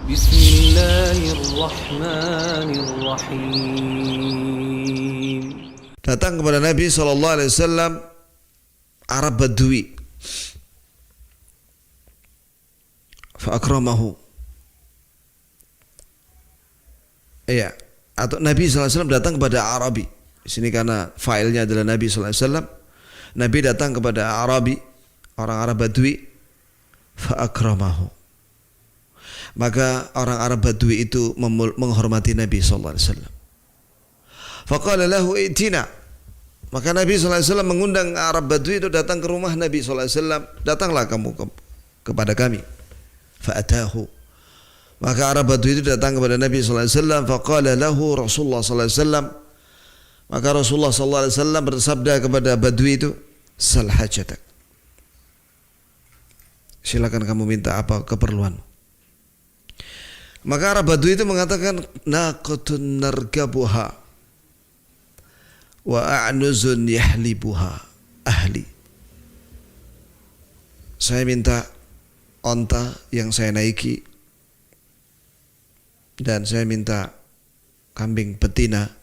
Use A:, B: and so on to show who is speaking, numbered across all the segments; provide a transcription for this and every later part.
A: Bismillahirrahmanirrahim.
B: Datang kepada Nabi SAW Arab Badui, fa'akramahu. Iya, atau Nabi SAW datang kepada Arabi. Di sini karena failnya adalah Nabi SAW. Nabi datang kepada Arabi, orang Arab Badui, fa'akramahu. Maka orang Arab Badui itu menghormati Nabi SAW. Faqala lahu i'tina. Maka Nabi SAW mengundang Arab Badui itu datang ke rumah Nabi SAW. Datanglah kamu kepada kami. Fa'atahu. Maka Arab Badui itu datang kepada Nabi SAW. Faqala lahu Rasulullah SAW. Maka Rasulullah SAW bersabda kepada Badui itu, sal hajatak. Silakan kamu minta apa keperluanmu. Maka Arab Badui itu mengatakan, naqatun narkabuha wa a'nuzun yahlibuha ahli. Saya minta onta yang saya naiki, dan saya minta kambing betina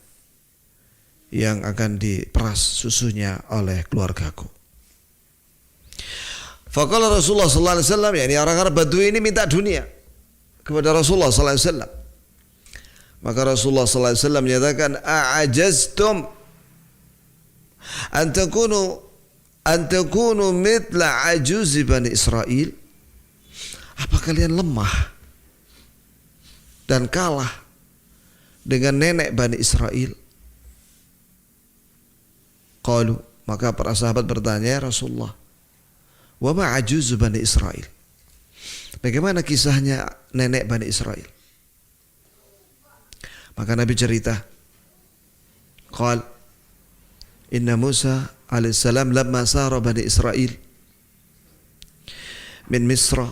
B: yang akan diperas susunya oleh keluargaku. Faqala Rasulullah sallallahu alaihi wasallam, yakni orang Arab Badui ini minta dunia kepada Rasulullah sallallahu alaihi wasallam. Maka Rasulullah sallallahu alaihi wasallam menyatakan, a'ajaztum an takunu mithla ajuzi Bani Israel. Apa kalian lemah dan kalah dengan nenek Bani Israel? Qalu, maka para sahabat bertanya, ya Rasulullah, wa ma ajuzu Bani Israel? Bagaimana kisahnya nenek Bani Israel? Maka Nabi cerita, qal inna Musa alaihissalam lamma sara Bani Israel min Misra.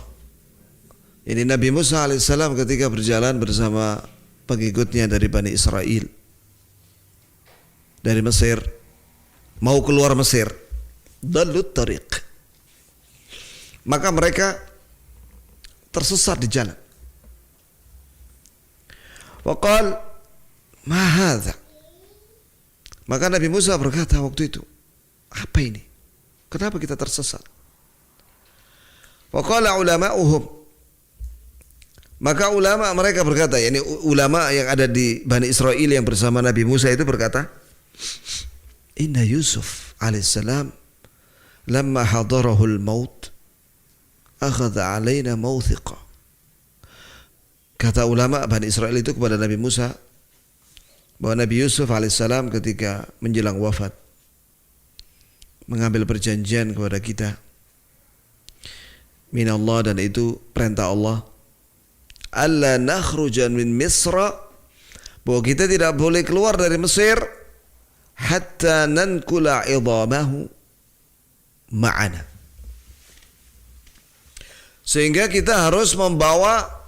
B: Ini Nabi Musa alaihissalam ketika berjalan bersama pengikutnya dari Bani Israel dari Mesir, mau keluar Mesir, dallut tariq, maka mereka tersesat di jalan. Waqal ma hadza. Maka Nabi Musa berkata waktu itu, apa ini? Kenapa kita tersesat? Waqala ulama'uhum. Maka ulama mereka berkata, yakni ulama yang ada di Bani Israel yang bersama Nabi Musa itu berkata, inna Yusuf alaihissalam lamma hadarahul maut akhadha alaina mawthiqa. Kata ulama Bani Israel itu kepada Nabi Musa bahwa Nabi Yusuf alaihissalam ketika menjelang wafat mengambil perjanjian kepada kita min Allah, dan itu perintah Allah, alla nakhrujan min Misra, bahwa kita tidak boleh keluar dari Mesir hatta nankula idhamahu ma'ana, sehingga kita harus membawa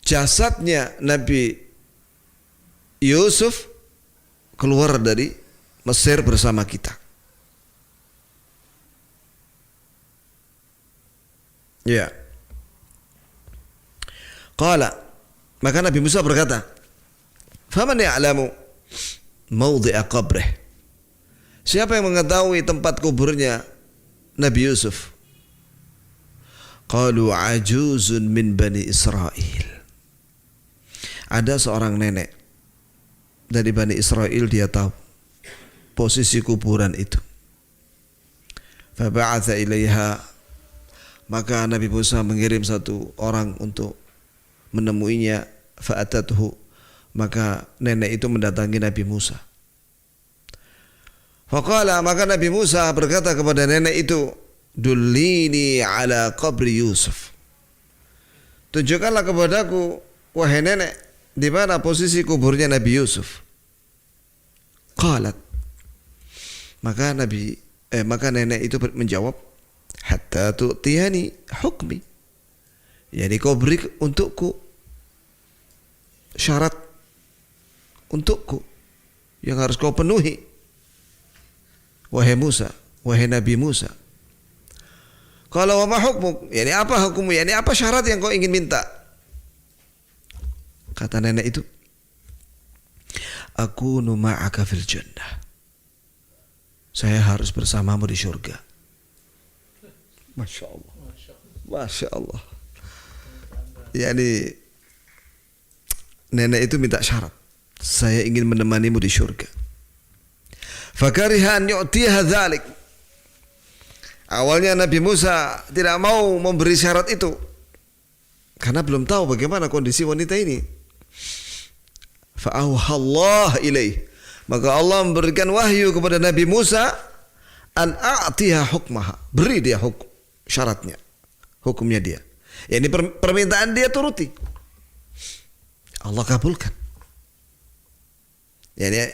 B: jasadnya Nabi Yusuf keluar dari Mesir bersama kita. Ya. Qala, maka Nabi Musa berkata, faman ya'lamu mawdi'a qabrih. Siapa yang mengetahui tempat kuburnya Nabi Yusuf? Qalu ajuzun min Bani Israel. Ada seorang nenek dari Bani Israel, dia tahu posisi kuburan itu. Faba'atha ilaiha. Maka Nabi Musa mengirim satu orang untuk menemuinya. Fa'atathu. Maka nenek itu mendatangi Nabi Musa. Faqala, maka Nabi Musa berkata kepada nenek itu, dullini ala qabri Yusuf. Tunjukkanlah kepadaku, wahai nenek, di mana posisi kuburnya Nabi Yusuf. Qalat. Maka nenek itu menjawab, hatta tu'tiyani hukmi. Yani kau beri untukku syarat untukku yang harus kau penuhi, wahai Musa, wahai Nabi Musa. Qala wa ma hukmuk? Yani apa hukummu? Yani apa syarat yang kau ingin minta? Kata nenek itu, akunu ma'aka fil jannah. Saya harus bersamamu di surga. Masya Allah. Masya Allah. Yani nenek itu minta syarat. Saya ingin menemanimu di surga. Fakariha an yu'tiha dzalik. Awalnya Nabi Musa tidak mau memberi syarat itu karena belum tahu bagaimana kondisi wanita ini. Fa'auhallah ilaih. Maka Allah memberikan wahyu kepada Nabi Musa an a'tiha hukmaha. Beri dia hukum syaratnya. Hukumnya dia. Ya, ini permintaan dia turuti. Allah kabulkan. Ya, ini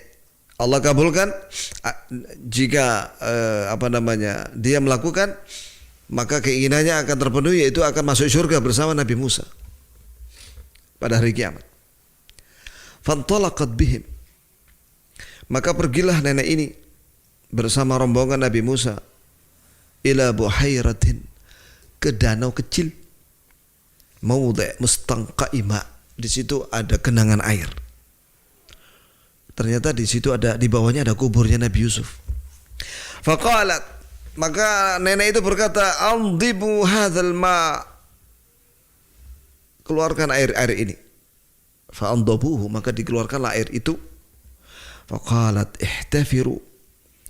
B: Allah kabulkan jika dia melakukan, maka keinginannya akan terpenuhi, yaitu akan masuk surga bersama Nabi Musa pada hari kiamat. Fantalaqat bihim. Maka pergilah nenek ini bersama rombongan Nabi Musa ila buhairatin, ke danau kecil, maudhi' mustanqa'i ma. Di situ ada genangan air. Ternyata di situ di bawahnya ada kuburnya Nabi Yusuf. Faqalat, maka nenek itu berkata, andibu hadzal ma, keluarkan air ini. Fa'andabuhu, maka dikeluarkanlah air itu. Faqalat ihtafiru,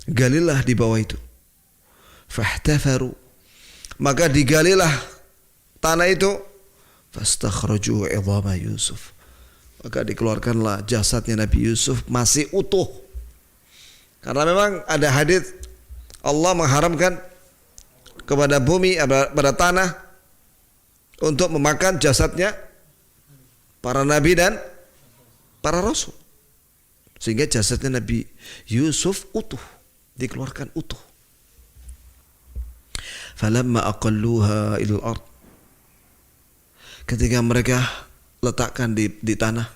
B: galilah di bawah itu. Fahtafaru, maka digalilah tanah itu. Fastakhraju 'idhama Yusuf, maka dikeluarkanlah jasadnya Nabi Yusuf masih utuh. Karena memang ada hadis Allah mengharamkan kepada bumi, pada tanah, untuk memakan jasadnya para nabi dan para rasul. Sehingga jasadnya Nabi Yusuf utuh, dikeluarkan utuh. Falamma aqalluha ilal ard, ketika mereka letakkan di tanah,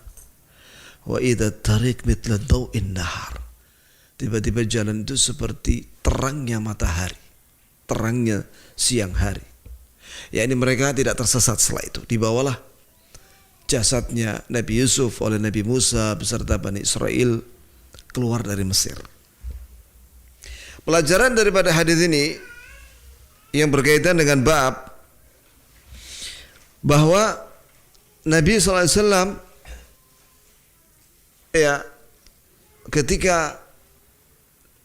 B: wa idza tariq mithla daw'in nahar, tiba-tiba jalan itu seperti terangnya matahari, terangnya siang hari. Ya, ini mereka tidak tersesat. Setelah itu dibawalah jasadnya Nabi Yusuf oleh Nabi Musa beserta Bani Israel keluar dari Mesir. Pelajaran daripada hadis ini yang berkaitan dengan bab bahwa Nabi SAW ya, ketika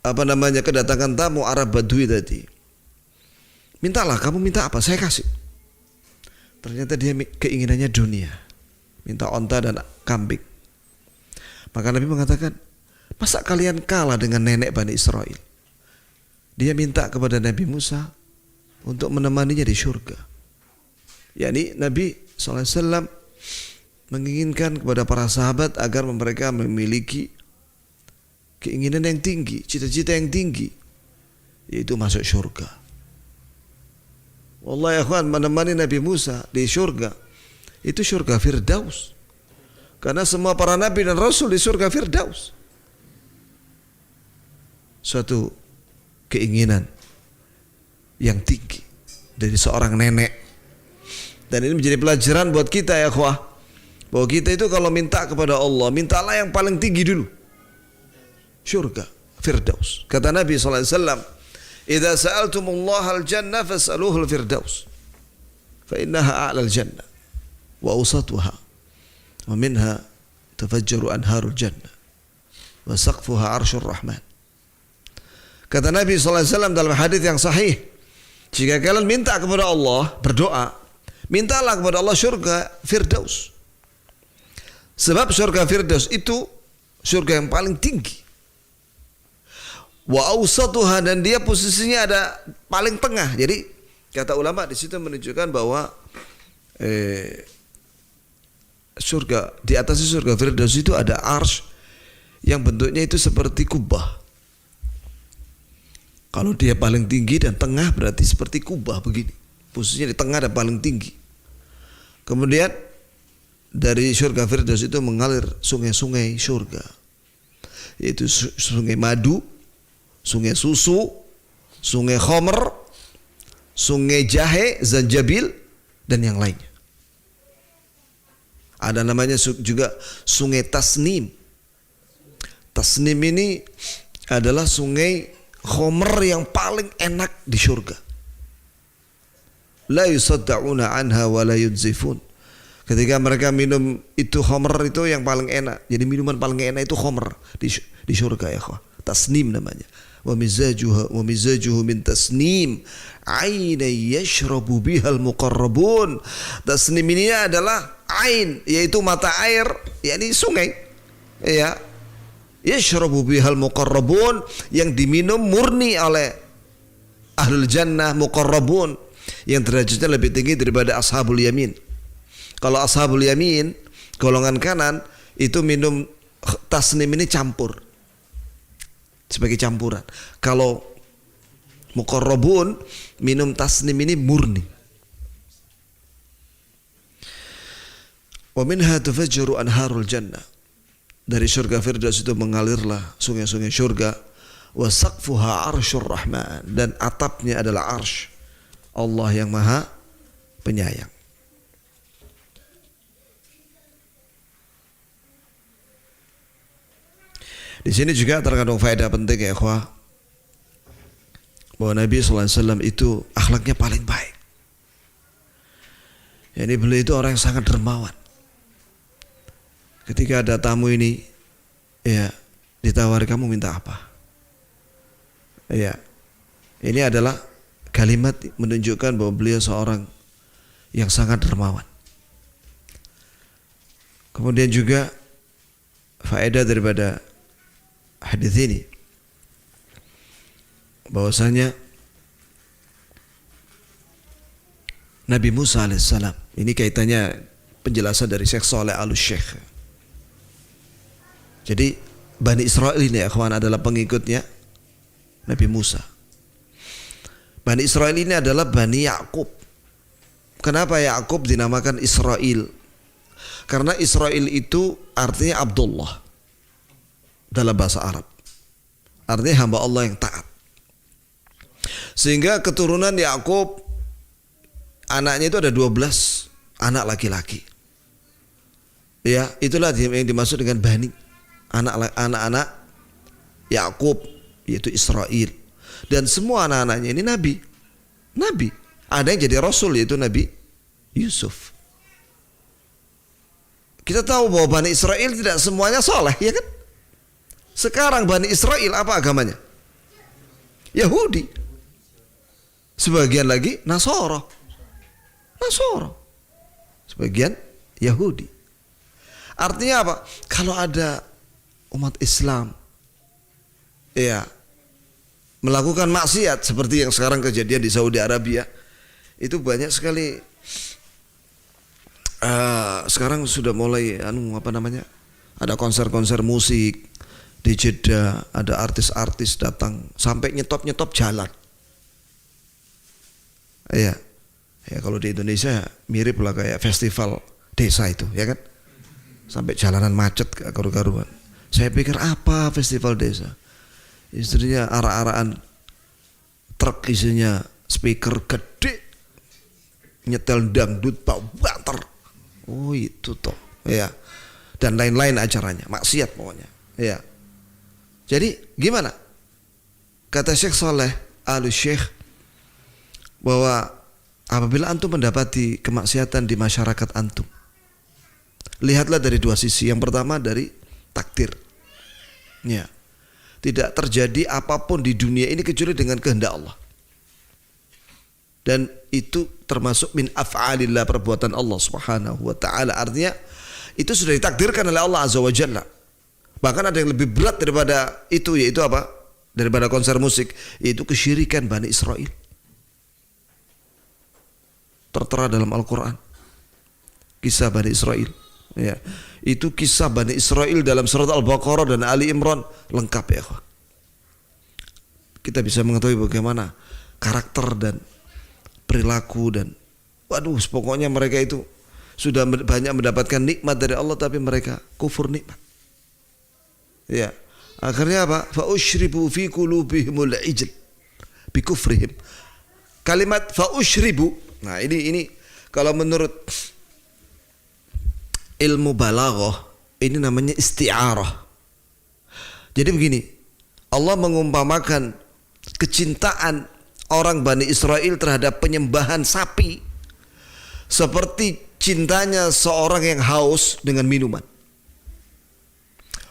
B: kedatangan tamu Arab Badui tadi, mintalah, kamu minta apa, saya kasih. Ternyata dia keinginannya dunia, minta onta dan kambing. Maka Nabi mengatakan, masa kalian kalah dengan nenek Bani Israel? Dia minta kepada Nabi Musa untuk menemaninya di surga. Yani Nabi SAW menginginkan kepada para sahabat agar mereka memiliki keinginan yang tinggi, cita-cita yang tinggi, yaitu masuk surga. Wallahi ya ikhwan, menemani Nabi Musa di surga, itu surga Firdaus. Karena semua para nabi dan rasul di surga Firdaus. Suatu keinginan yang tinggi dari seorang nenek. Dan ini menjadi pelajaran buat kita ya ikhwah, bahwa kita itu kalau minta kepada Allah, mintalah yang paling tinggi dulu, surga Firdaus. Kata Nabi SAW, idza sa'altumullaha al-jannah fas'aluhu al-firdaus, fa innaha a'la al-jannah wa awsatuha wa minha tafajjaru anharul jannah wa saqfuha arsyur rahman. Kata Nabi SAW dalam hadis yang sahih, jika kalian minta kepada Allah, berdoa, mintalah kepada Allah surga Firdaus. Sebab surga Firdaus itu surga yang paling tinggi. Wa awsatuha, dan dia posisinya ada paling tengah. Jadi kata ulama di situ menunjukkan bahwa surga, di atas surga Firdaus itu ada arsy yang bentuknya itu seperti kubah. Kalau dia paling tinggi dan tengah, berarti seperti kubah begini. Posisinya di tengah dan paling tinggi. Kemudian dari surga Firdaus itu mengalir sungai-sungai surga, yaitu sungai madu, sungai susu, sungai khamr, sungai jahe, zanjabil, dan yang lainnya. Ada namanya juga sungai Tasnim. Tasnim ini adalah sungai khomer yang paling enak di surga. La yusadda'una anha wa la yudzifun. Ketika mereka minum itu khomer itu yang paling enak. Jadi minuman paling enak itu khomer di surga ya khaw. Tasnim namanya. Wa mizajuhu min tasnim. Aina yashrabu bihal muqarrabun. Tasnim ini adalah ain, yaitu mata air, yakni sungai. Ya. Yashrabu bihal muqarrabun, yang diminum murni oleh ahlul jannah muqarrabun, yang derajatnya lebih tinggi daripada ashabul yamin. Kalau ashabul yamin, golongan kanan, itu minum tasnim ini campur, sebagai campuran. Kalau muqarrabun minum tasnim ini murni. Wa minha tufajjaru anharul jannah. Dari surga Firdaus itu mengalirlah sungai-sungai surga. Wa saqfuha arsyur rahman, dan atapnya adalah arsy Allah yang maha penyayang. Di sini juga terkandung faedah penting ya ikhwah, bahwa Nabi SAW itu akhlaknya paling baik. Yani beliau itu orang yang sangat dermawan. Ketika ada tamu ini, ya ditawari, kamu minta apa? Ya, ini adalah kalimat menunjukkan bahwa beliau seorang yang sangat dermawan. Kemudian juga faedah daripada hadis ini, bahwasanya Nabi Musa alaihissalam, ini kaitannya penjelasan dari Syekh Saleh Al-Syekh. Jadi Bani Israel ini ya kawan adalah pengikutnya Nabi Musa. Bani Israel ini adalah Bani Yakub. Kenapa Yakub dinamakan Israel? Karena Israel itu artinya Abdullah dalam bahasa Arab. Artinya hamba Allah yang taat. Sehingga keturunan Yakub, anaknya itu ada 12 anak laki-laki. Ya, itulah yang dimaksud dengan Bani. Anak-anak Yakub, yaitu Israel. Dan semua anak-anaknya ini nabi. Nabi. Ada yang jadi rasul, yaitu Nabi Yusuf. Kita tahu bahwa Bani Israel tidak semuanya soleh, ya kan? Sekarang Bani Israel apa agamanya? Yahudi. Sebagian lagi Nasara. Sebagian Yahudi. Artinya apa? Kalau ada umat Islam ya melakukan maksiat seperti yang sekarang kejadian di Saudi Arabia, itu banyak sekali. Sekarang sudah mulai ada konser-konser musik di Jeddah, ada artis-artis datang sampai nyetop jalan. Ya kalau di Indonesia mirip lah kayak festival desa itu, ya kan? Sampai jalanan macet karu-karuan. Saya pikir apa festival desa? Istrinya arah-arahan truk isinya speaker gede, nyetel dangdut Pak Banter. Oh itu toh, ya. Dan lain-lain acaranya, maksiat pokoknya. Ya. Jadi gimana? Kata Syekh Saleh Al-Syekh bahwa apabila antum mendapati kemaksiatan di masyarakat antum, lihatlah dari dua sisi. Yang pertama dari takdir. Ya. Tidak terjadi apapun di dunia ini kecuali dengan kehendak Allah. Dan itu termasuk min af'alillah, perbuatan Allah Subhanahu wa taala. Artinya itu sudah ditakdirkan oleh Allah Azza wa Jalla. Bahkan ada yang lebih berat daripada itu, yaitu apa? Daripada konser musik, yaitu kesyirikan Bani Israel. Tertera dalam Al-Quran kisah Bani Israel. Ya, itu kisah Bani Israel dalam surat Al-Baqarah dan Ali Imran lengkap ya. Kita bisa mengetahui bagaimana karakter dan perilaku dan pokoknya mereka itu sudah banyak mendapatkan nikmat dari Allah tapi mereka kufur nikmat. Ya, akhirnya apa? Fa usyribu fi qulubihimul ijl bi kufrihim. Kalimat fa'ushribu. Nah, ini kalau menurut ilmu balaghah ini namanya isti'arah. Jadi begini, Allah mengumpamakan kecintaan orang Bani Israel terhadap penyembahan sapi seperti cintanya seorang yang haus dengan minuman.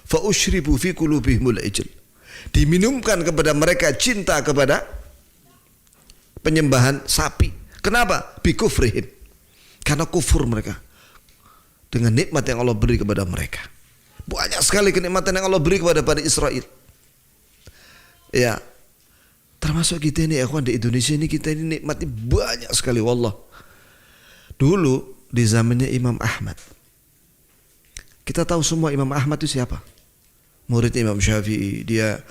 B: Fa'ushribu fi qulubihimul ijl. Diminumkan kepada mereka cinta kepada penyembahan sapi. Kenapa? Bikufrihim. Karena kufur mereka dengan nikmat yang Allah beri kepada mereka. Banyak sekali kenikmatan yang Allah beri kepada Bani Israel. Ya, termasuk kita ini ikhwan di Indonesia ini, kita ini nikmati banyak sekali wallah. Dulu di zamannya Imam Ahmad, kita tahu semua Imam Ahmad itu siapa? Murid Imam Syafi'i. Dia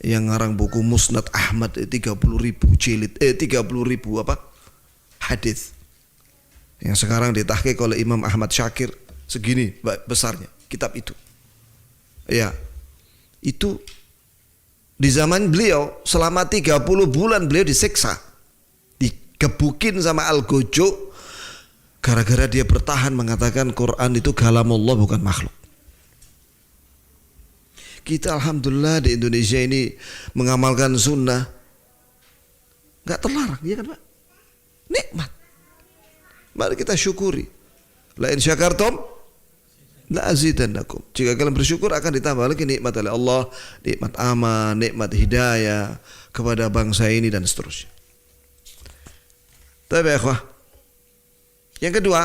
B: yang ngarang buku Musnad Ahmad 30.000 jilid 30.000 hadis. Yang sekarang ditahqiq oleh Imam Ahmad Syakir, segini besarnya kitab itu. Ya. Itu di zaman beliau selama 30 bulan beliau disiksa. Dikebukin sama Al-Gojo gara-gara dia bertahan mengatakan Quran itu kalamullah bukan makhluk. Kita alhamdulillah di Indonesia ini mengamalkan sunnah, nggak terlarang, ya kan Pak? Nikmat. Mari kita syukuri. La in syakartum la azidannakum. Jika kalian bersyukur akan ditambah lagi nikmat oleh Allah, nikmat aman, nikmat hidayah kepada bangsa ini dan seterusnya. Tapi ikhwah, yang kedua,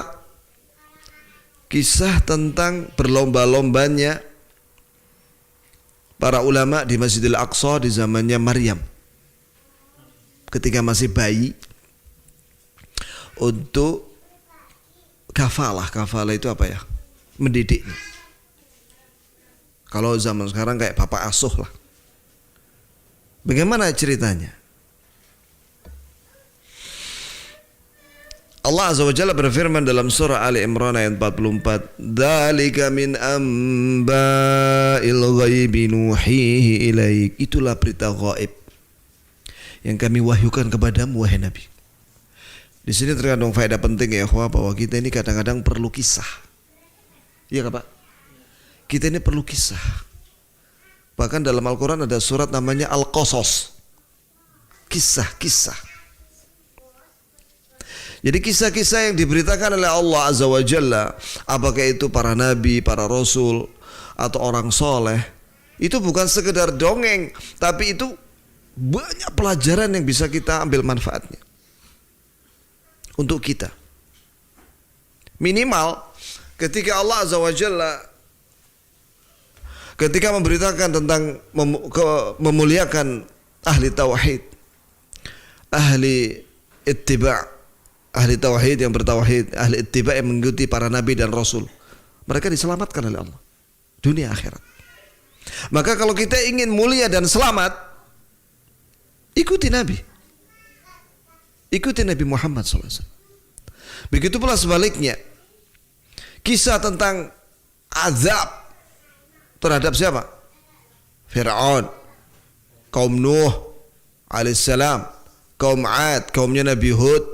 B: kisah tentang berlomba-lombanya para ulama di Masjidil Aqsa di zamannya Maryam ketika masih bayi untuk kafalah. Kafalah itu apa ya? Mendidiknya. Kalau zaman sekarang kayak bapak asuh lah. Bagaimana ceritanya? Allah Azza wa Jalla berfirman dalam surah Ali Imran ayat 44, "Dzalika min amba'il ghaibi nuhihi ilaik." Itulah berita gaib yang kami wahyukan kepadamu wahai Nabi. Di sini terkandung faedah penting ya ikhwah, bahwa kita ini kadang-kadang perlu kisah. Iya kan Pak? Kita ini perlu kisah. Bahkan dalam Al-Quran ada surat namanya Al-Qasas. Kisah-kisah. Jadi kisah-kisah yang diberitakan oleh Allah Azza wa Jalla, apakah itu para nabi, para rasul, atau orang soleh, itu bukan sekedar dongeng, tapi itu banyak pelajaran yang bisa kita ambil manfaatnya untuk kita. Minimal ketika Allah Azza wa Jalla ketika memberitakan tentang memuliakan ahli tauhid, ahli ittiba', ahli tauhid yang bertauhid, ahli ittiba' yang mengikuti para nabi dan rasul, mereka diselamatkan oleh Allah dunia akhirat. Maka kalau kita ingin mulia dan selamat, ikuti Nabi, ikuti Nabi Muhammad SAW. Begitu pula sebaliknya, kisah tentang azab terhadap siapa? Fir'aun, kaum Nuh alaihissalam, kaum Ad, kaumnya Nabi Hud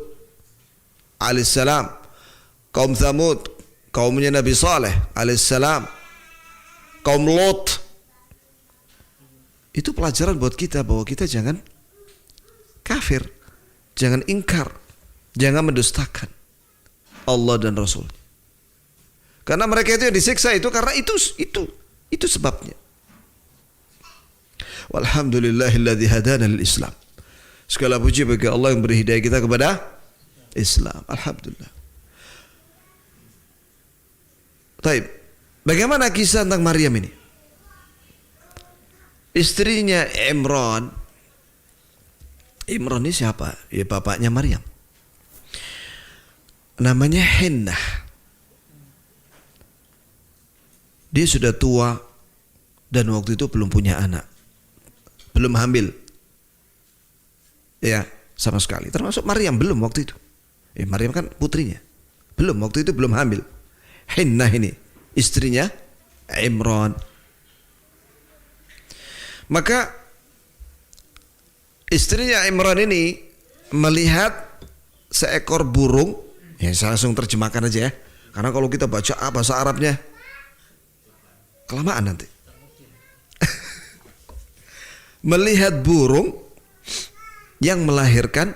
B: alaihissalam, kaum Thamud, kaumnya Nabi Saleh alaihissalam, kaum Lot. Itu pelajaran buat kita bahwa kita jangan kafir, jangan ingkar, jangan mendustakan Allah dan Rasul. Karena mereka itu yang disiksa itu karena itu sebabnya. Walhamdulillahilladzi hadana lil Islam. Segala puji bagi Allah yang beri hidayah kita kepada Islam. Alhamdulillah. Taib. Bagaimana kisah tentang Maryam ini? Istrinya Imran. Imran ini siapa? Ya bapaknya Maryam. Namanya Hinnah. Dia sudah tua dan waktu itu belum punya anak. Belum hamil. Ya, sama sekali. Termasuk Maryam belum waktu itu. Maryam kan putrinya. Belum, waktu itu belum hamil. Hinnah ini istrinya Imran. Maka istrinya Imran ini melihat seekor burung, ya saya langsung terjemahkan aja ya, karena kalau kita baca bahasa Arabnya kelamaan nanti. Melihat burung yang melahirkan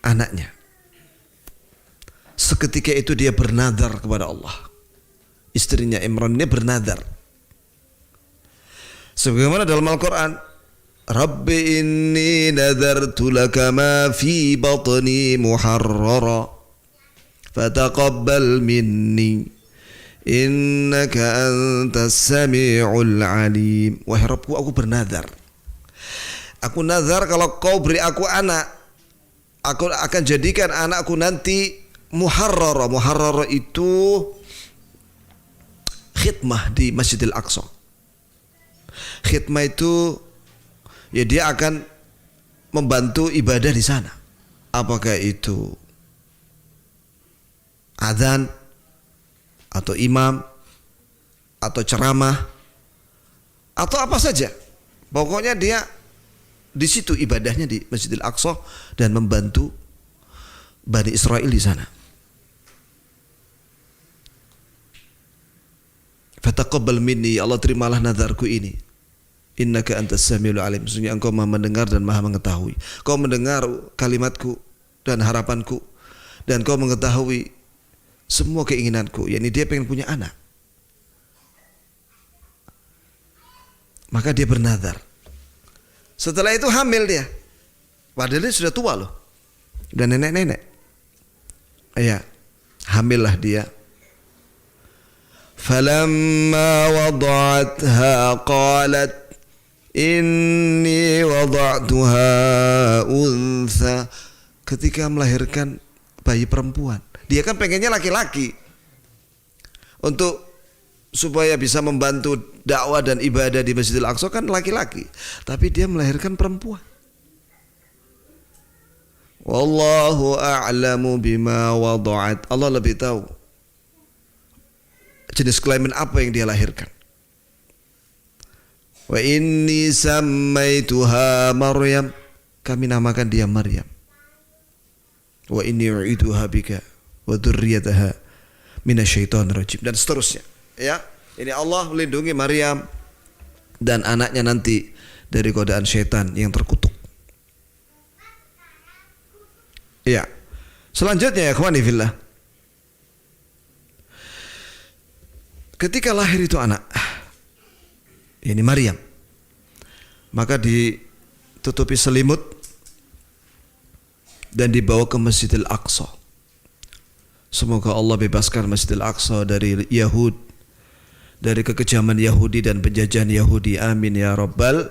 B: anaknya. Seketika itu dia bernadar kepada Allah. Istrinya Imran ini bernadar. Sebagaimana dalam Al-Quran, Rabbi inni nadartu laka ma fi batni muharrara fataqabbal minni innaka antas sami'ul alim. Wahai Rabbku, aku bernadar. Aku nazar kalau kau beri aku anak, aku akan jadikan anakku nanti muharrara. Muharrara itu khidmah di Masjidil Aqsa. Khidmah itu ya dia akan membantu ibadah di sana. Apakah itu adzan atau imam atau ceramah atau apa saja. Pokoknya dia di situ ibadahnya di Masjidil Aqsa dan membantu Bani Israel di sana. Fataqabbal minni, Allah terimalah nazarku ini. Innaka antas samiul alim, sesungguhnya engkau maha mendengar dan maha mengetahui. Kau mendengar kalimatku dan harapanku dan kau mengetahui semua keinginanku. yakni dia pengen punya anak. Maka dia bernazar. Setelah itu hamil dia. Padahal dia sudah tua loh. Udah nenek-nenek. Ya, hamillah dia. Falamma wada'atha qalat inni wada'tuha untha. Ketika melahirkan bayi perempuan, dia kan pengennya laki-laki untuk supaya bisa membantu dakwah dan ibadah di Masjidil Aqsa, kan laki-laki, tapi dia melahirkan perempuan. Wallahu a'lamu bima wada'at, Allah lebih tahu jenis kelamin apa yang dia lahirkan. Wa inni sammaituha Maryam, kami namakan dia Maryam. Wa inni u'iduha bika wa dzurriyyataha minasyaitonir rajim, dan seterusnya. Ya, ini Allah melindungi Maryam dan anaknya nanti dari godaan syaitan yang terkutuk. Ya, selanjutnya ya ikhwani fillah, ketika lahir itu anak, ini Maryam, maka ditutupi selimut dan dibawa ke Masjidil Aqsa. Semoga Allah bebaskan Masjidil Aqsa dari Yahud, dari kekejaman Yahudi dan penjajahan Yahudi. Amin ya rabbal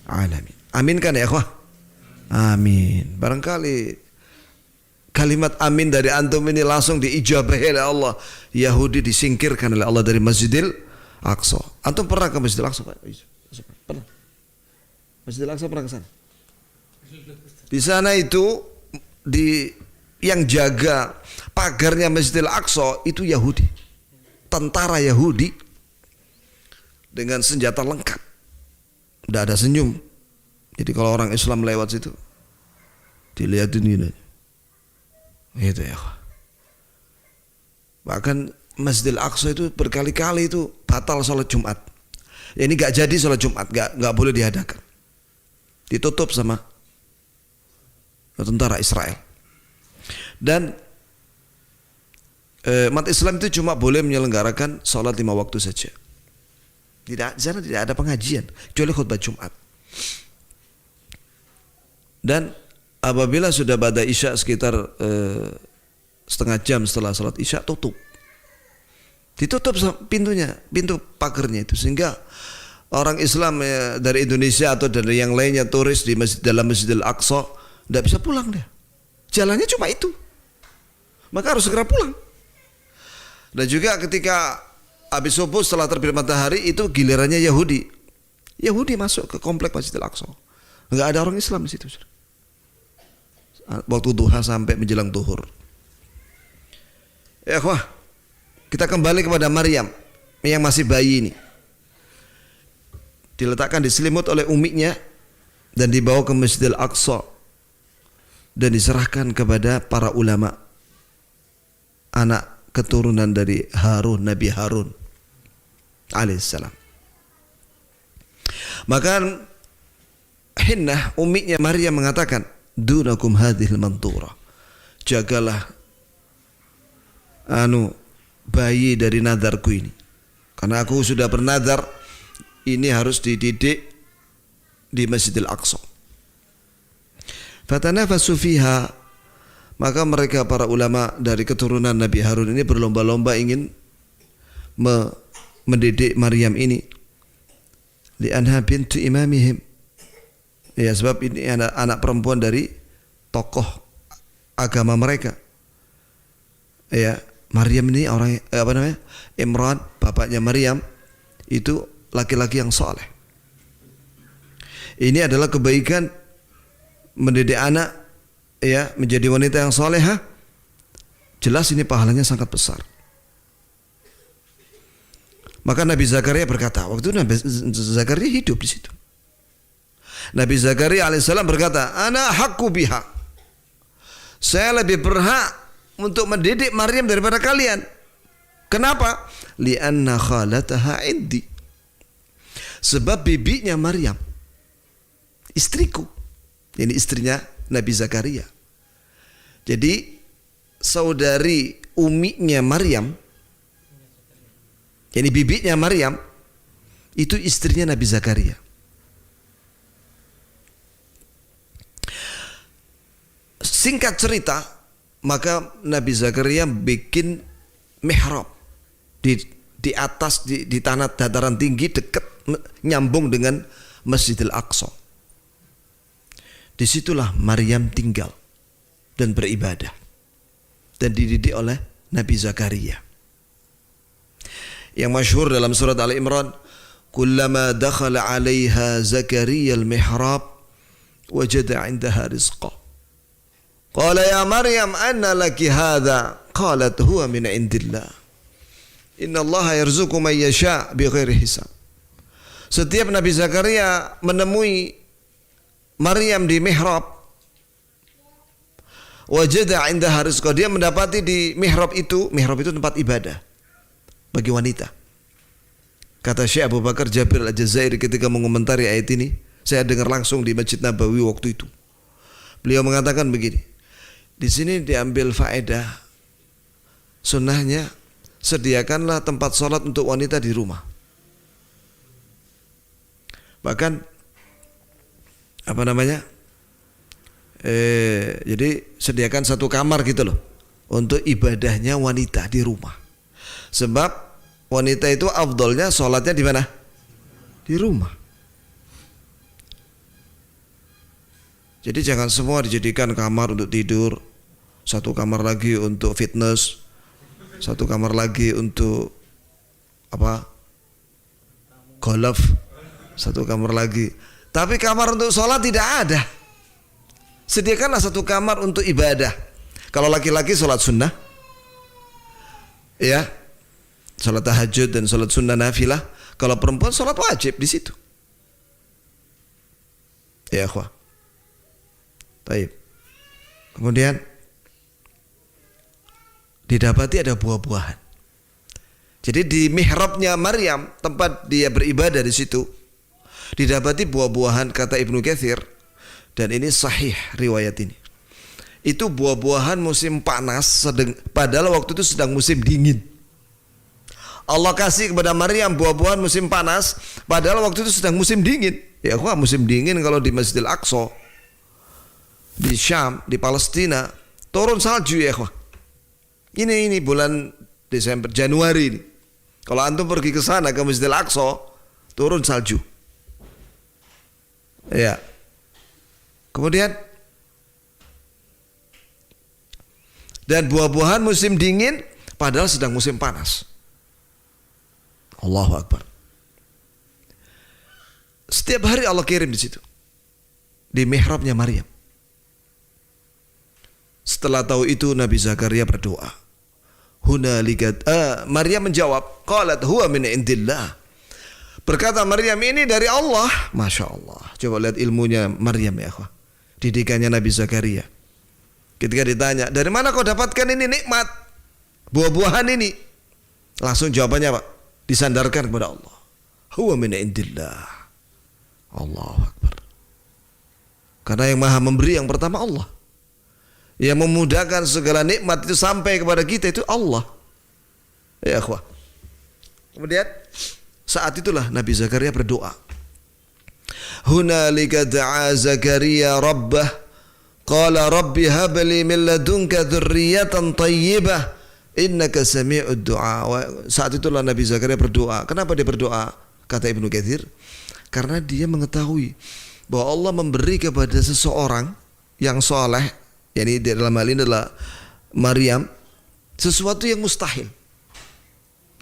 B: alamin. Amin kan ya ikhwah? Amin. Barangkali kalimat amin dari antum ini langsung diijabahi oleh Allah. Yahudi disingkirkan oleh Allah dari Masjidil Aqsa. Antum pernah ke Masjidil Aqsa Pak? Pernah? Masjidil Aqsa pernah ke sana? Di sana itu yang jaga pagarnya Masjidil Aqsa itu Yahudi. Tentara Yahudi dengan senjata lengkap. Tidak ada senyum. Jadi kalau orang Islam lewat situ dilihatin gini. Gitu ya. Bahkan Masjidil Aqsa itu berkali-kali itu batal sholat Jumat. Ya ini gak jadi sholat Jumat, gak boleh diadakan. Ditutup sama tentara Israel. Dan umat Islam itu cuma boleh menyelenggarakan sholat 5 waktu saja. Di sana tidak ada pengajian kecuali khutbah Jumat. Dan apabila sudah ba'da Isya sekitar setengah jam setelah salat Isya ditutup pintunya, pintu pagernya itu, sehingga orang Islam dari Indonesia atau dari yang lainnya turis di dalam Masjidil Aqsa tidak bisa pulang dia. Jalannya cuma itu. Maka harus segera pulang. Dan juga ketika habis subuh setelah terbit matahari itu gilirannya Yahudi. Yahudi masuk ke komplek Masjidil Aqsa. Enggak ada orang Islam di situ. Waktu duha sampai menjelang zuhur. Ya wah, kita kembali kepada Maryam yang masih bayi ini. Diletakkan di selimut oleh uminya dan dibawa ke Masjidil Aqsa. dan diserahkan kepada para ulama, anak keturunan dari Harun, Nabi Harun alaihissalam. Maka Hinnah, umminya Maryam, mengatakan, dunakum hadhil mantura, jagalah bayi dari nadarku ini, karena aku sudah bernadar ini harus dididik di Masjidil Aqsa. Fatanafasu fiha, maka mereka para ulama dari keturunan Nabi Harun ini berlomba-lomba ingin mendidik Maryam ini, li'anha bintu imamihim, ya sebab ini anak perempuan dari tokoh agama mereka. Ya, Maryam ini orang Imran, bapaknya Maryam itu laki-laki yang saleh. Ini adalah kebaikan mendidik anak, ya, menjadi wanita yang salehah. Jelas ini pahalanya sangat besar. Maka Nabi Zakaria berkata, waktu itu Nabi Zakaria hidup di situ. Nabi Zakaria alaihissalam berkata, ana haqqu biha, saya lebih berhak untuk mendidik Maryam daripada kalian. Kenapa? Li'anna khalataha indi, sebab bibinya Maryam, istriku. Ini istrinya Nabi Zakaria. Jadi saudari umminya Maryam, yani bibinya Maryam, itu istrinya Nabi Zakaria. Singkat cerita, maka Nabi Zakaria bikin mihrab di atas di tanah dataran tinggi dekat nyambung dengan Masjidil Aqsa. Disitulah Maryam tinggal dan beribadah dan dididik oleh Nabi Zakaria. Yang masyhur dalam surat Al Imran, kullama dakhala 'alaiha Zakaria al-mihrab wajada 'indaha rizqa. Qala ya Maryam anna laki hadha? Qalat huwa min 'indillah. Innallaha yarzuqu man yasha' bighairi hisab. Setiap Nabi Zakaria menemui Maryam di mihrab, wajada 'indaha rizqa, dia mendapati di mihrab itu tempat ibadah bagi wanita. Kata Syekh Abu Bakar Jabir Al-Jazairi ketika mengomentari ayat ini, saya dengar langsung di Masjid Nabawi waktu itu. Beliau mengatakan begini, di sini diambil faedah sunnahnya, sediakanlah tempat sholat untuk wanita di rumah. Bahkan jadi sediakan satu kamar gitu loh untuk ibadahnya wanita di rumah. Sebab wanita itu afdolnya sholatnya di mana? Di rumah. Jadi jangan semua dijadikan kamar untuk tidur, satu kamar lagi untuk fitness, satu kamar lagi untuk golf, satu kamar lagi. Tapi kamar untuk sholat tidak ada. Sediakanlah satu kamar untuk ibadah. Kalau laki-laki sholat sunnah, ya, sholat tahajud dan sholat sunnah nafilah. Kalau perempuan sholat wajib di situ. Ya, akhwah. Baik. Kemudian didapati ada buah-buahan. Jadi di mihrabnya Maryam, tempat dia beribadah di situ, didapati buah-buahan, kata Ibnu Katsir, dan ini sahih riwayat ini. Itu buah-buahan musim panas, padahal waktu itu sedang musim dingin. Allah kasih kepada Maryam buah-buahan musim panas, padahal waktu itu sedang musim dingin. Ya, kok musim dingin kalau di Masjidil Aqsa, di Syam, di Palestina, turun salju ya, kok. Ini bulan Desember, Januari ini. Kalau antum pergi ke sana ke Masjidil Aqsa, turun salju. Ya. Kemudian dan buah-buahan musim dingin padahal sedang musim panas. Allahu Akbar. Setiap hari Allah kirim di situ, di mihrabnya Maryam. Setelah tahu itu Nabi Zakaria berdoa. Maryam menjawab, qalat huwa min indillah. Berkata Maryam, ini dari Allah. Masya Allah. Coba lihat ilmunya Maryam ya, didikannya Nabi Zakaria. Ketika ditanya, dari mana kau dapatkan ini nikmat, buah-buahan ini? Langsung jawabannya Pak, disandarkan kepada Allah. Huwa min indillah. Allahu Akbar. Karena yang maha memberi yang pertama Allah. Yang memudahkan segala nikmat itu sampai kepada kita itu Allah. Ya akhwah. Kemudian saat itulah Nabi Zakaria berdoa. Hunalika da'a Zakaria rabbah qala rabbi habli min ladunka dzurriyyatan thayyibah innaka sami'ud du'a. Saat itulah Nabi Zakaria berdoa. Kenapa dia berdoa? Kata Ibnu Katsir, karena dia mengetahui bahwa Allah memberi kepada seseorang yang soleh, yakni dalam hal ini adalah Maryam, sesuatu yang mustahil.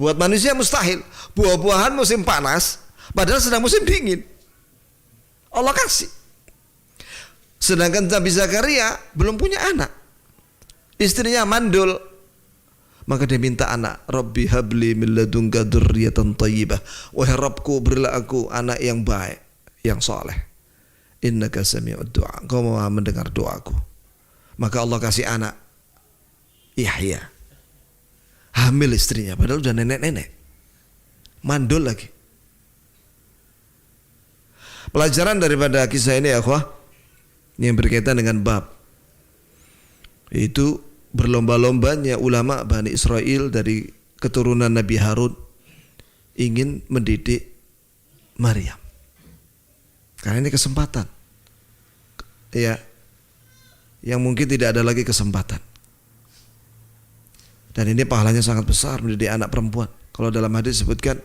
B: Buat manusia mustahil. Buah-buahan musim panas, padahal sedang musim dingin. Allah kasih. Sedangkan Nabi Zakaria belum punya anak. Istrinya mandul. Maka dia minta anak. Rabbi habli min ladunka dzurriyyatan thayyibah. Wahai Rabbku, berilah aku anak yang baik, yang soleh. Innaka sami'ud du'a. Kau mau mendengar doaku. Maka Allah kasih anak Yahya. Hamil istrinya, padahal udah nenek-nenek. Mandul lagi. Pelajaran daripada kisah ini ya akhwah, yang berkaitan dengan bab itu berlomba-lombanya ulama Bani Israel dari keturunan Nabi Harun ingin mendidik Maryam. Karena ini kesempatan. Ya. Yang mungkin tidak ada lagi kesempatan. Dan ini pahalanya sangat besar mendidik anak perempuan. Kalau dalam hadis disebutkan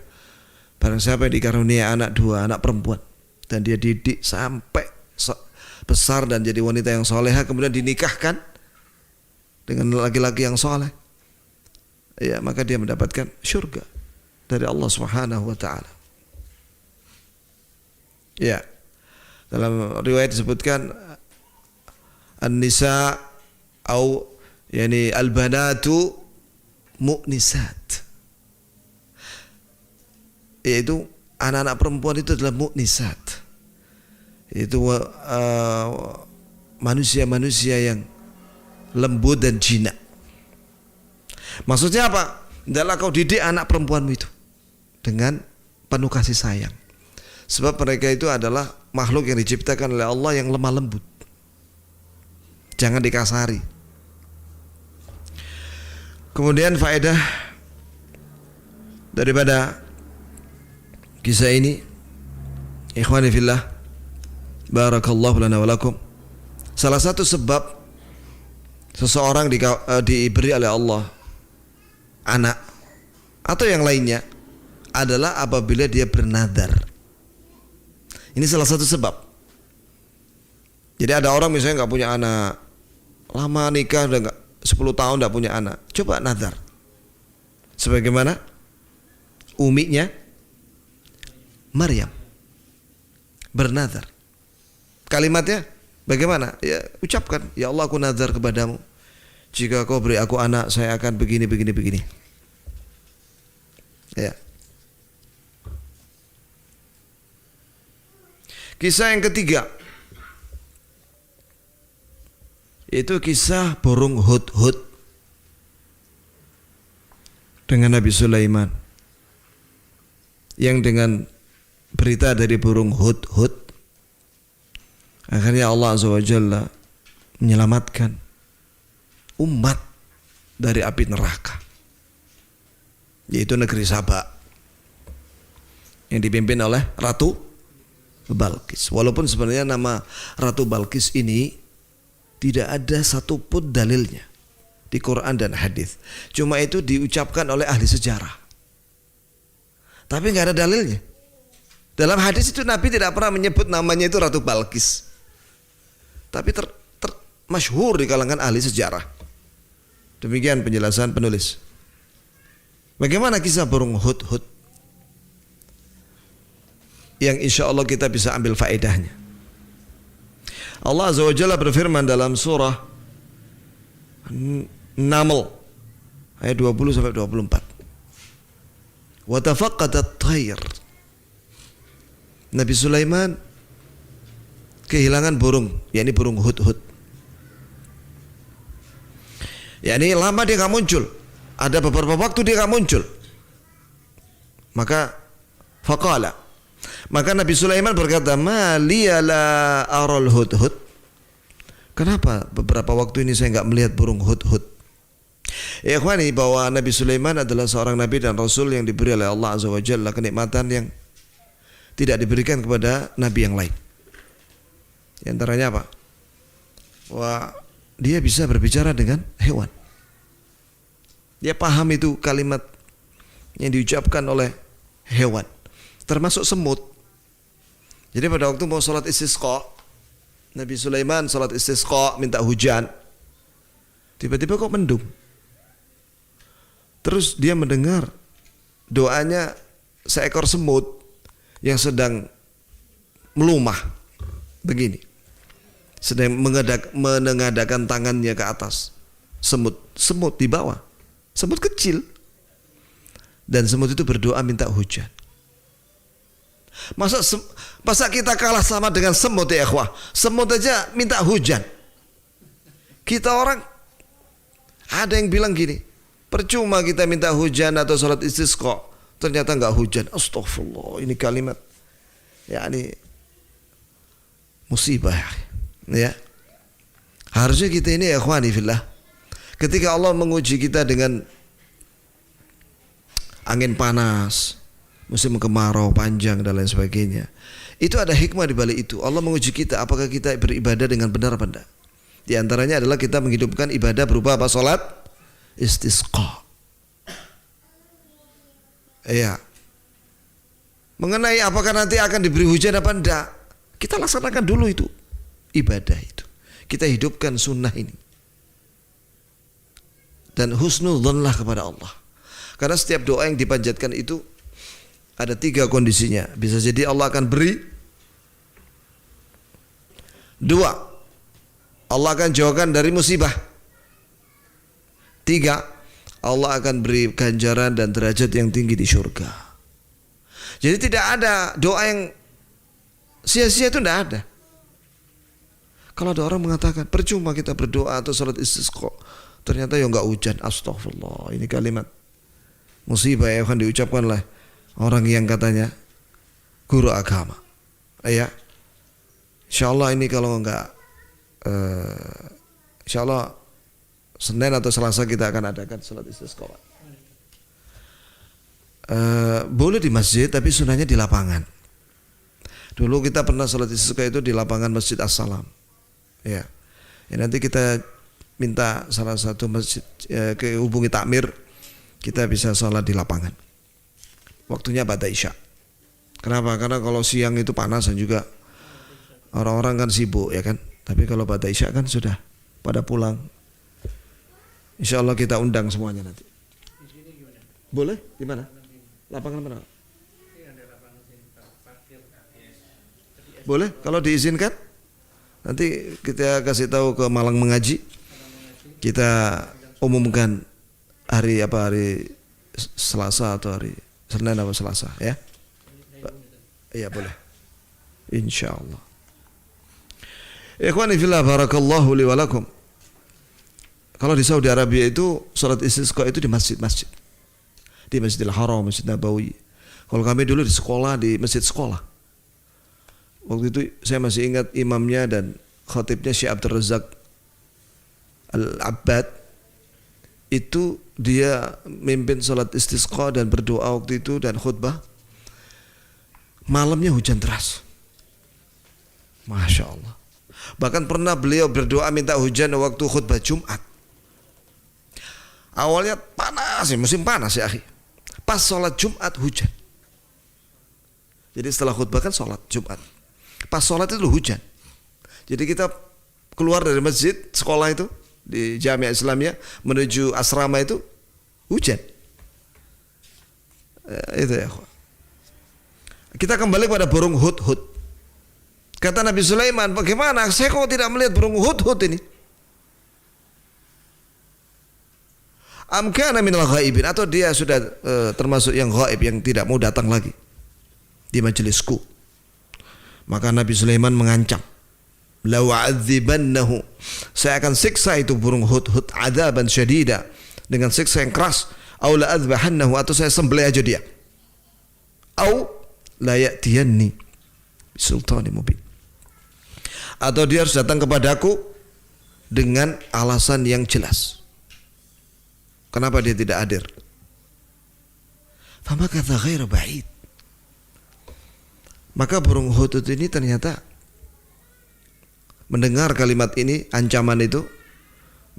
B: barang siapa yang dikarunia anak dua, anak perempuan, dan dia didik sampai besar dan jadi wanita yang soleha, kemudian dinikahkan dengan laki-laki yang soleh, ya maka dia mendapatkan syurga dari Allah Subhanahu wa taala. Ya. Dalam riwayat disebutkan an-nisa au yani al-banatu mu'nisat. Yaitu anak-anak perempuan itu adalah mu'nisat. Itu manusia-manusia yang lembut dan jinak. Maksudnya apa? Hendaklah kau didik anak perempuanmu itu dengan penuh kasih sayang. Sebab mereka itu adalah makhluk yang diciptakan oleh Allah yang lemah lembut. Jangan dikasari. Kemudian faedah daripada kisah ini, ikhwani fillah, barakallahu lana wa lakum. Salah satu sebab seseorang diberi oleh Allah anak atau yang lainnya adalah apabila dia bernadar. Ini salah satu sebab. Jadi ada orang misalnya nggak punya anak, lama nikah udah nggak 10 tahun nggak punya anak, coba nadar. Sebagaimana uminya Maryam bernadar. Kalimatnya bagaimana? Ya ucapkan, ya Allah aku nazar kepadamu, jika kau beri aku anak, saya akan begini. Ya. Kisah yang ketiga, yaitu kisah burung hud-hud dengan Nabi Sulaiman, yang dengan berita dari burung hud-hud akhirnya Allah Azza wa Jalla menyelamatkan umat dari api neraka, yaitu negeri Saba yang dipimpin oleh Ratu Balqis. Walaupun sebenarnya nama Ratu Balqis ini tidak ada satupun dalilnya di Quran dan hadis. Cuma itu diucapkan oleh ahli sejarah. Tapi nggak ada dalilnya. Dalam hadis itu Nabi tidak pernah menyebut namanya itu Ratu Balqis. Tapi masyhur di kalangan ahli sejarah. Demikian penjelasan penulis. Bagaimana kisah burung hud-hud? Yang insya Allah kita bisa ambil faedahnya. Allah Azza wa Jalla berfirman dalam surah Naml ayat 20 sampai 24. Wa tafaqqatat tayr. Nabi Sulaiman kehilangan burung, yakni burung hud-hud. Ya ini lama dia nggak muncul. Ada beberapa waktu dia nggak muncul. Maka faqala. Maka Nabi Sulaiman berkata, "Ma liya la aral hudhud?" Kenapa beberapa waktu ini saya nggak melihat burung hudhud? Ya ikhwani, bahwa Nabi Sulaiman adalah seorang nabi dan rasul yang diberi oleh Allah Azza wa Jalla kenikmatan yang tidak diberikan kepada nabi yang lain. Di antaranya apa? Wah, dia bisa berbicara dengan hewan. Dia paham itu kalimat yang diucapkan oleh hewan, termasuk semut. Jadi pada waktu mau sholat istisqa, Nabi Sulaiman sholat istisqa minta hujan, tiba-tiba kok mendung. Terus dia mendengar doanya seekor semut yang sedang melumah begini, sedang menengadahkan tangannya ke atas. Semut di bawah, semut kecil, dan semut itu berdoa minta hujan. Masa kita kalah sama dengan semut ya ikhwah? Semut aja minta hujan. Kita orang, ada yang bilang gini, percuma kita minta hujan atau sholat istisqa, ternyata enggak hujan. Astagfirullah, ini kalimat yakni musibah ya. Harusnya kita ini ya ikhwani fillah, ketika Allah menguji kita dengan angin panas, musim kemarau panjang dan lain sebagainya, itu ada hikmah di balik itu. Allah menguji kita apakah kita beribadah dengan benar apa enggak. Di antaranya adalah kita menghidupkan ibadah berupa apa? Salat istisqa. Iya. Mengenai apakah nanti akan diberi hujan apa enggak, kita laksanakan dulu itu ibadah itu. Kita hidupkan sunnah ini. Dan husnudzonlah kepada Allah. Karena setiap doa yang dipanjatkan itu ada 3 kondisinya. Bisa jadi Allah akan beri. 2, Allah akan jauhkan dari musibah. 3, Allah akan beri ganjaran dan derajat yang tinggi di surga. Jadi tidak ada doa yang sia-sia, itu tidak ada. Kalau ada orang mengatakan percuma kita berdoa atau salat istisqa, ternyata ya enggak hujan. Astagfirullah, ini kalimat musibah yang akan diucapkan oleh orang yang katanya guru agama. Ya, insyaallah ini kalau enggak insyaallah Senin atau Selasa kita akan adakan salat istisqa. Boleh di masjid, tapi sunahnya di lapangan. Dulu kita pernah salat istisqa itu di lapangan Masjid As-Salam. Ya, nanti kita minta salah satu masjid ke hubungi takmir, kita bisa salat di lapangan. Waktunya ba'da isya. Kenapa? Karena kalau siang itu panas dan juga orang-orang kan sibuk ya kan. Tapi kalau ba'da isya kan sudah pada pulang. Insyaallah kita undang semuanya nanti. Boleh? Di mana? Lapangan mana? Boleh? Kalau diizinkan, nanti kita kasih tahu ke Malang Mengaji. Kita umumkan hari Selasa atau hari Senin atau Selasa ya. Iya boleh. Insyaallah. Ikhwani fillah, barakallahu li wa lakum. Kalau di Saudi Arabia itu salat istisqa itu di masjid-masjid. Di Masjidil Haram, Masjid Nabawi. Kalau kami dulu di sekolah, di masjid sekolah. Waktu itu saya masih ingat imamnya dan khatibnya Syekh Abdul Razak Al-Abbad. Itu dia mimpin salat istisqa dan berdoa waktu itu dan khutbah. Malamnya hujan deras. Masya Allah. Bahkan pernah beliau berdoa minta hujan waktu khutbah Jumat. Awalnya panas, musim panas ya akhi. Pas sholat Jumat hujan. Jadi setelah khutbah kan sholat Jumat. Pas sholat itu hujan. Jadi kita keluar dari masjid sekolah itu di Jamiah Islamiyah menuju asrama itu hujan. Itu ya. Kita kembali pada burung hudhud. Kata Nabi Sulaiman, bagaimana? Saya kok tidak melihat burung hudhud ini? Amkana minal ghaibin, atau dia sudah termasuk yang ghaib yang tidak mau datang lagi di majelisku. Maka Nabi Sulaiman mengancam. la'u'adzibannahu, saya akan siksa itu burung hudhud adzaban syadida, dengan siksa yang keras, au la'adzbahannahu, atau saya sembelih aja dia, au la ya'tiyanni bisultanin mubin, atau dia harus datang kepadaku dengan alasan yang jelas kenapa dia tidak hadir. Famakatha ghaira ba'id, maka burung hudhud ini ternyata mendengar kalimat ini, ancaman itu,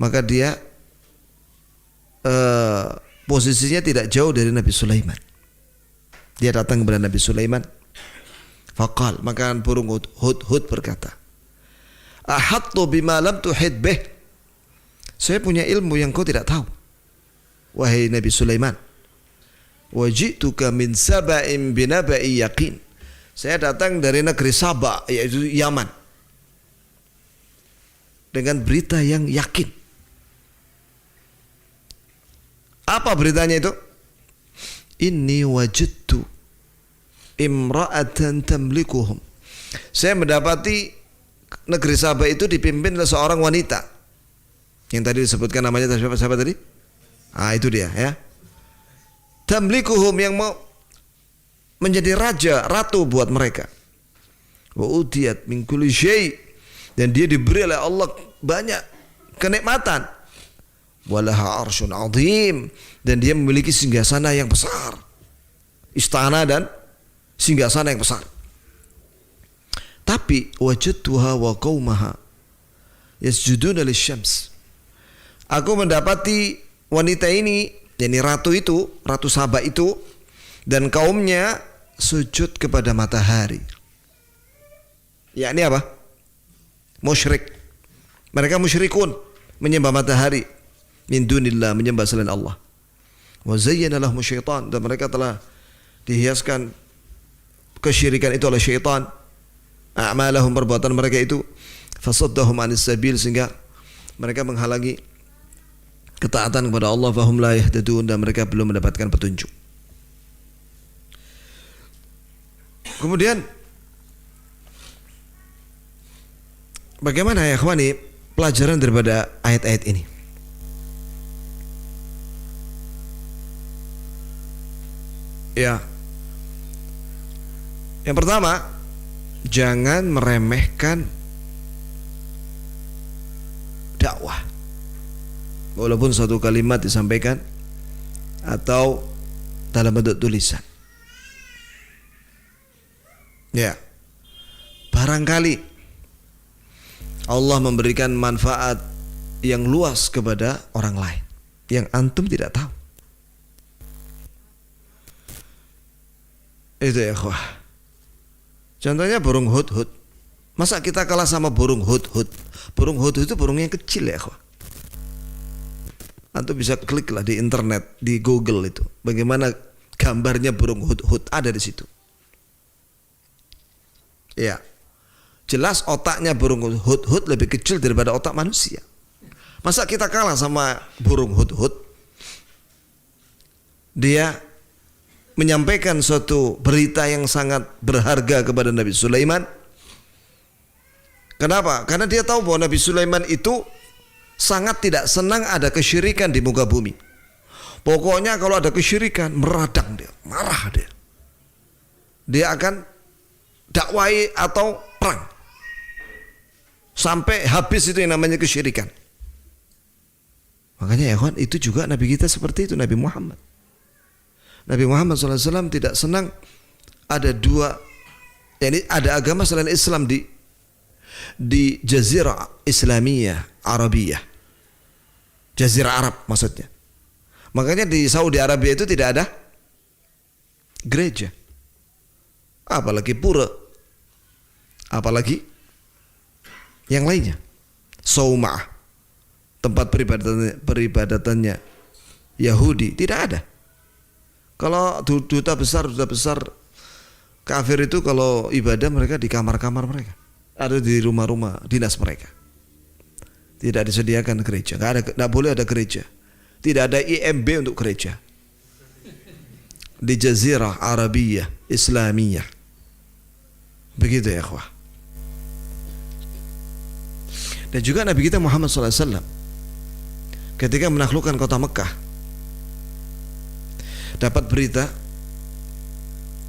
B: maka dia posisinya tidak jauh dari Nabi Sulaiman. Dia datang kepada Nabi Sulaiman. Faqal, maka burung hudhud berkata, ahattu bima lam tuhid bih, saya punya ilmu yang kau tidak tahu, wahai Nabi Sulaiman. Waji'tuka min saba'in binaba'i yaqin, saya datang dari negeri Saba, yaitu Yaman, dengan berita yang yakin. Apa beritanya itu? Inni wajadtu imra'atan tamlikuhum, saya mendapati negeri Saba itu dipimpin oleh seorang wanita yang tadi disebutkan namanya siapa tadi? Itu dia ya. Tamlikuhum, yang mau menjadi raja, ratu buat mereka. Wa utiyat min kulli syai', dan dia diberi oleh Allah banyak kenikmatan. Walaha arsyun azim, dan dia memiliki singgasana yang besar, istana dan singgasana yang besar. Tapi wajadtuha wa qaumaha yasjuduna lisyams, aku mendapati wanita ini, yakni ratu itu, ratu Saba itu, dan kaumnya sujud kepada matahari. Yakni apa? Musyrik. Mereka musyrikun, menyembah matahari. Min dunillah, menyembah selain Allah. Wa zayyana lahum syaitan, dan mereka telah dihiaskan kesyirikan itu oleh syaitan. A'malahum, perbuatan mereka itu, fasaddahum anis sabil, sehingga mereka menghalangi ketaatan kepada Allah, fahum la yahtadun, dan mereka belum mendapatkan petunjuk. Kemudian bagaimana ya ikhwani pelajaran daripada ayat-ayat ini? Ya, yang pertama, jangan meremehkan dakwah, walaupun satu kalimat disampaikan atau dalam bentuk tulisan. Ya, barangkali Allah memberikan manfaat yang luas kepada orang lain yang antum tidak tahu. Itu ya ikhwah. Contohnya burung hudhud. Masa kita kalah sama burung hudhud? Burung hudhud itu burung yang kecil ya ikhwah. Antum bisa klik lah di internet, di Google itu, bagaimana gambarnya burung hudhud, ada di situ. Ya, jelas otaknya burung hudhud lebih kecil daripada otak manusia. Masa kita kalah sama burung hudhud? Dia menyampaikan suatu berita yang sangat berharga kepada Nabi Sulaiman. Kenapa? Karena dia tahu bahwa Nabi Sulaiman itu sangat tidak senang ada kesyirikan di muka bumi. Pokoknya kalau ada kesyirikan, meradang dia, marah dia. Dia akan dakwai atau perang sampai habis itu yang namanya kesyirikan. Makanya ya kawan, itu juga Nabi kita seperti itu, Nabi Muhammad. Nabi Muhammad SAW tidak senang ada dua, yakni ada agama selain Islam di Jazirah Islamiyah Arabiyah, Jazirah Arab maksudnya. Makanya di Saudi Arabia itu tidak ada gereja, apalagi pura, apalagi yang lainnya. Saumah, tempat peribadatannya Yahudi, tidak ada. Kalau duta besar kafir itu kalau ibadah mereka di kamar-kamar mereka, ada di rumah-rumah dinas mereka. Tidak disediakan gereja, nggak boleh ada gereja. Tidak ada IMB untuk gereja di Jazirah Arabiyah Islamiyah. Begitu ya ikhwah. Dan juga Nabi kita Muhammad SAW ketika menaklukkan kota Mekah dapat berita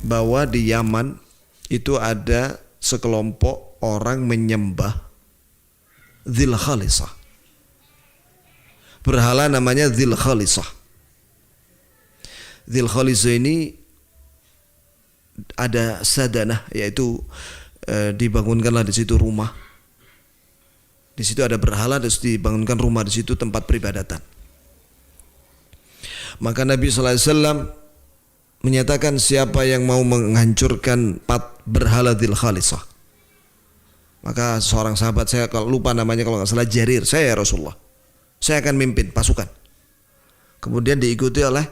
B: bahwa di Yaman itu ada sekelompok orang menyembah Dzil Khalisah, berhala namanya Dzil Khalisah. Dzil Khalisah ini ada sadanah, yaitu dibangunkanlah di situ rumah. Di situ ada berhala, terus dibangunkan rumah di situ tempat peribadatan. Maka Nabi SAW menyatakan siapa yang mau menghancurkan 4 berhala Dzil Khalisah. Maka seorang sahabat, saya kalau lupa namanya, kalau nggak salah Jarir, saya ya Rasulullah, saya akan mimpin pasukan. Kemudian diikuti oleh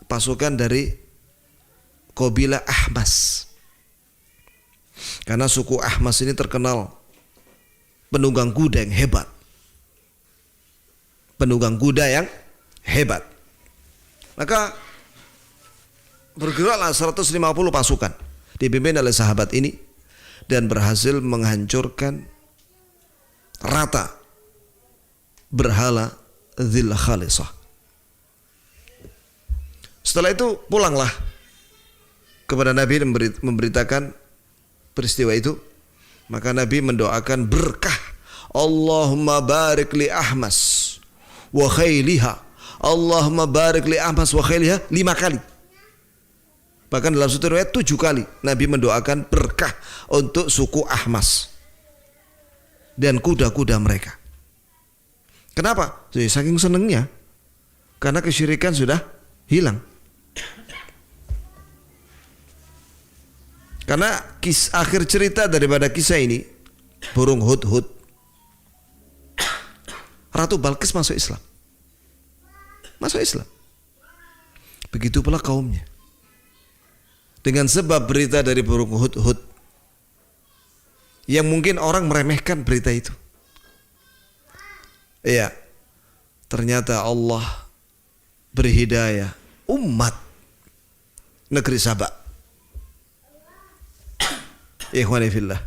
B: pasukan dari Qabilah Ahmas. Karena suku Ahmas ini terkenal penunggang kuda yang hebat. Penunggang kuda yang hebat. Maka bergeraklah 150 pasukan dipimpin oleh sahabat ini dan berhasil menghancurkan rata berhala Dzil Khalisah. Setelah itu pulanglah kepada Nabi dan memberitakan peristiwa itu. Maka Nabi mendoakan berkah, Allahumma barik li Ahmas wa khailiha, Allahumma barik li Ahmas wa khailiha 5 kali. Bahkan dalam satu riwayat 7 kali Nabi mendoakan berkah untuk suku Ahmas dan kuda-kuda mereka. Kenapa? Jadi saking senengnya, karena kesyirikan sudah hilang. Karena akhir cerita daripada kisah ini, burung hudhud, Ratu Balkis masuk Islam. Masuk Islam. Begitu pula kaumnya. Dengan sebab berita dari burung hudhud, yang mungkin orang meremehkan berita itu. Iya, ternyata Allah beri hidayah umat negeri Sabak. Ikhwani fillah,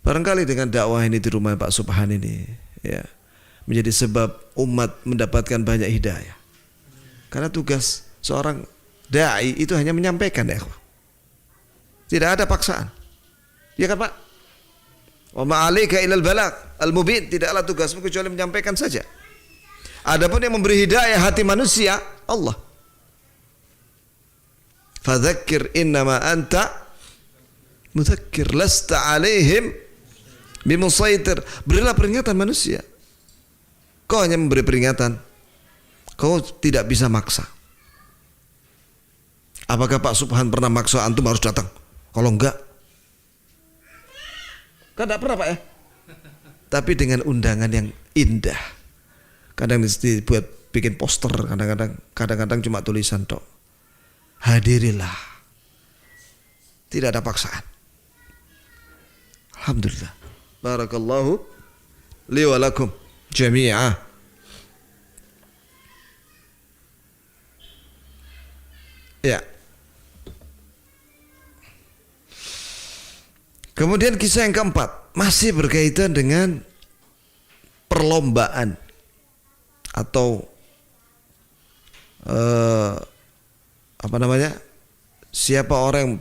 B: barangkali dengan dakwah ini di rumah Pak Subhan ini, ya, menjadi sebab umat mendapatkan banyak hidayah. Karena tugas seorang dai itu hanya menyampaikan, ya, tidak ada paksaan. Ya kan Pak? Wa ma'alika ilal balagh al-mubin, tidaklah tugasmu kecuali menyampaikan saja. Adapun yang memberi hidayah hati manusia, Allah. Fadzakir innama anta mudzakkir lasta alaihim bimusaitir. Berilah peringatan manusia. Kau hanya memberi peringatan. Kau tidak bisa maksa. Apakah Pak Subhan pernah maksa antum harus datang? Kalau enggak, kan tidak pernah Pak ya. Tapi dengan undangan yang indah. Kadang dibuat bikin poster, kadang-kadang cuma tulisan tok. Hadirilah. Tidak ada paksaan. Alhamdulillah. Barakallahu li wa lakum jami'ah. Ya. Kemudian kisah yang keempat masih berkaitan dengan perlombaan atau siapa orang yang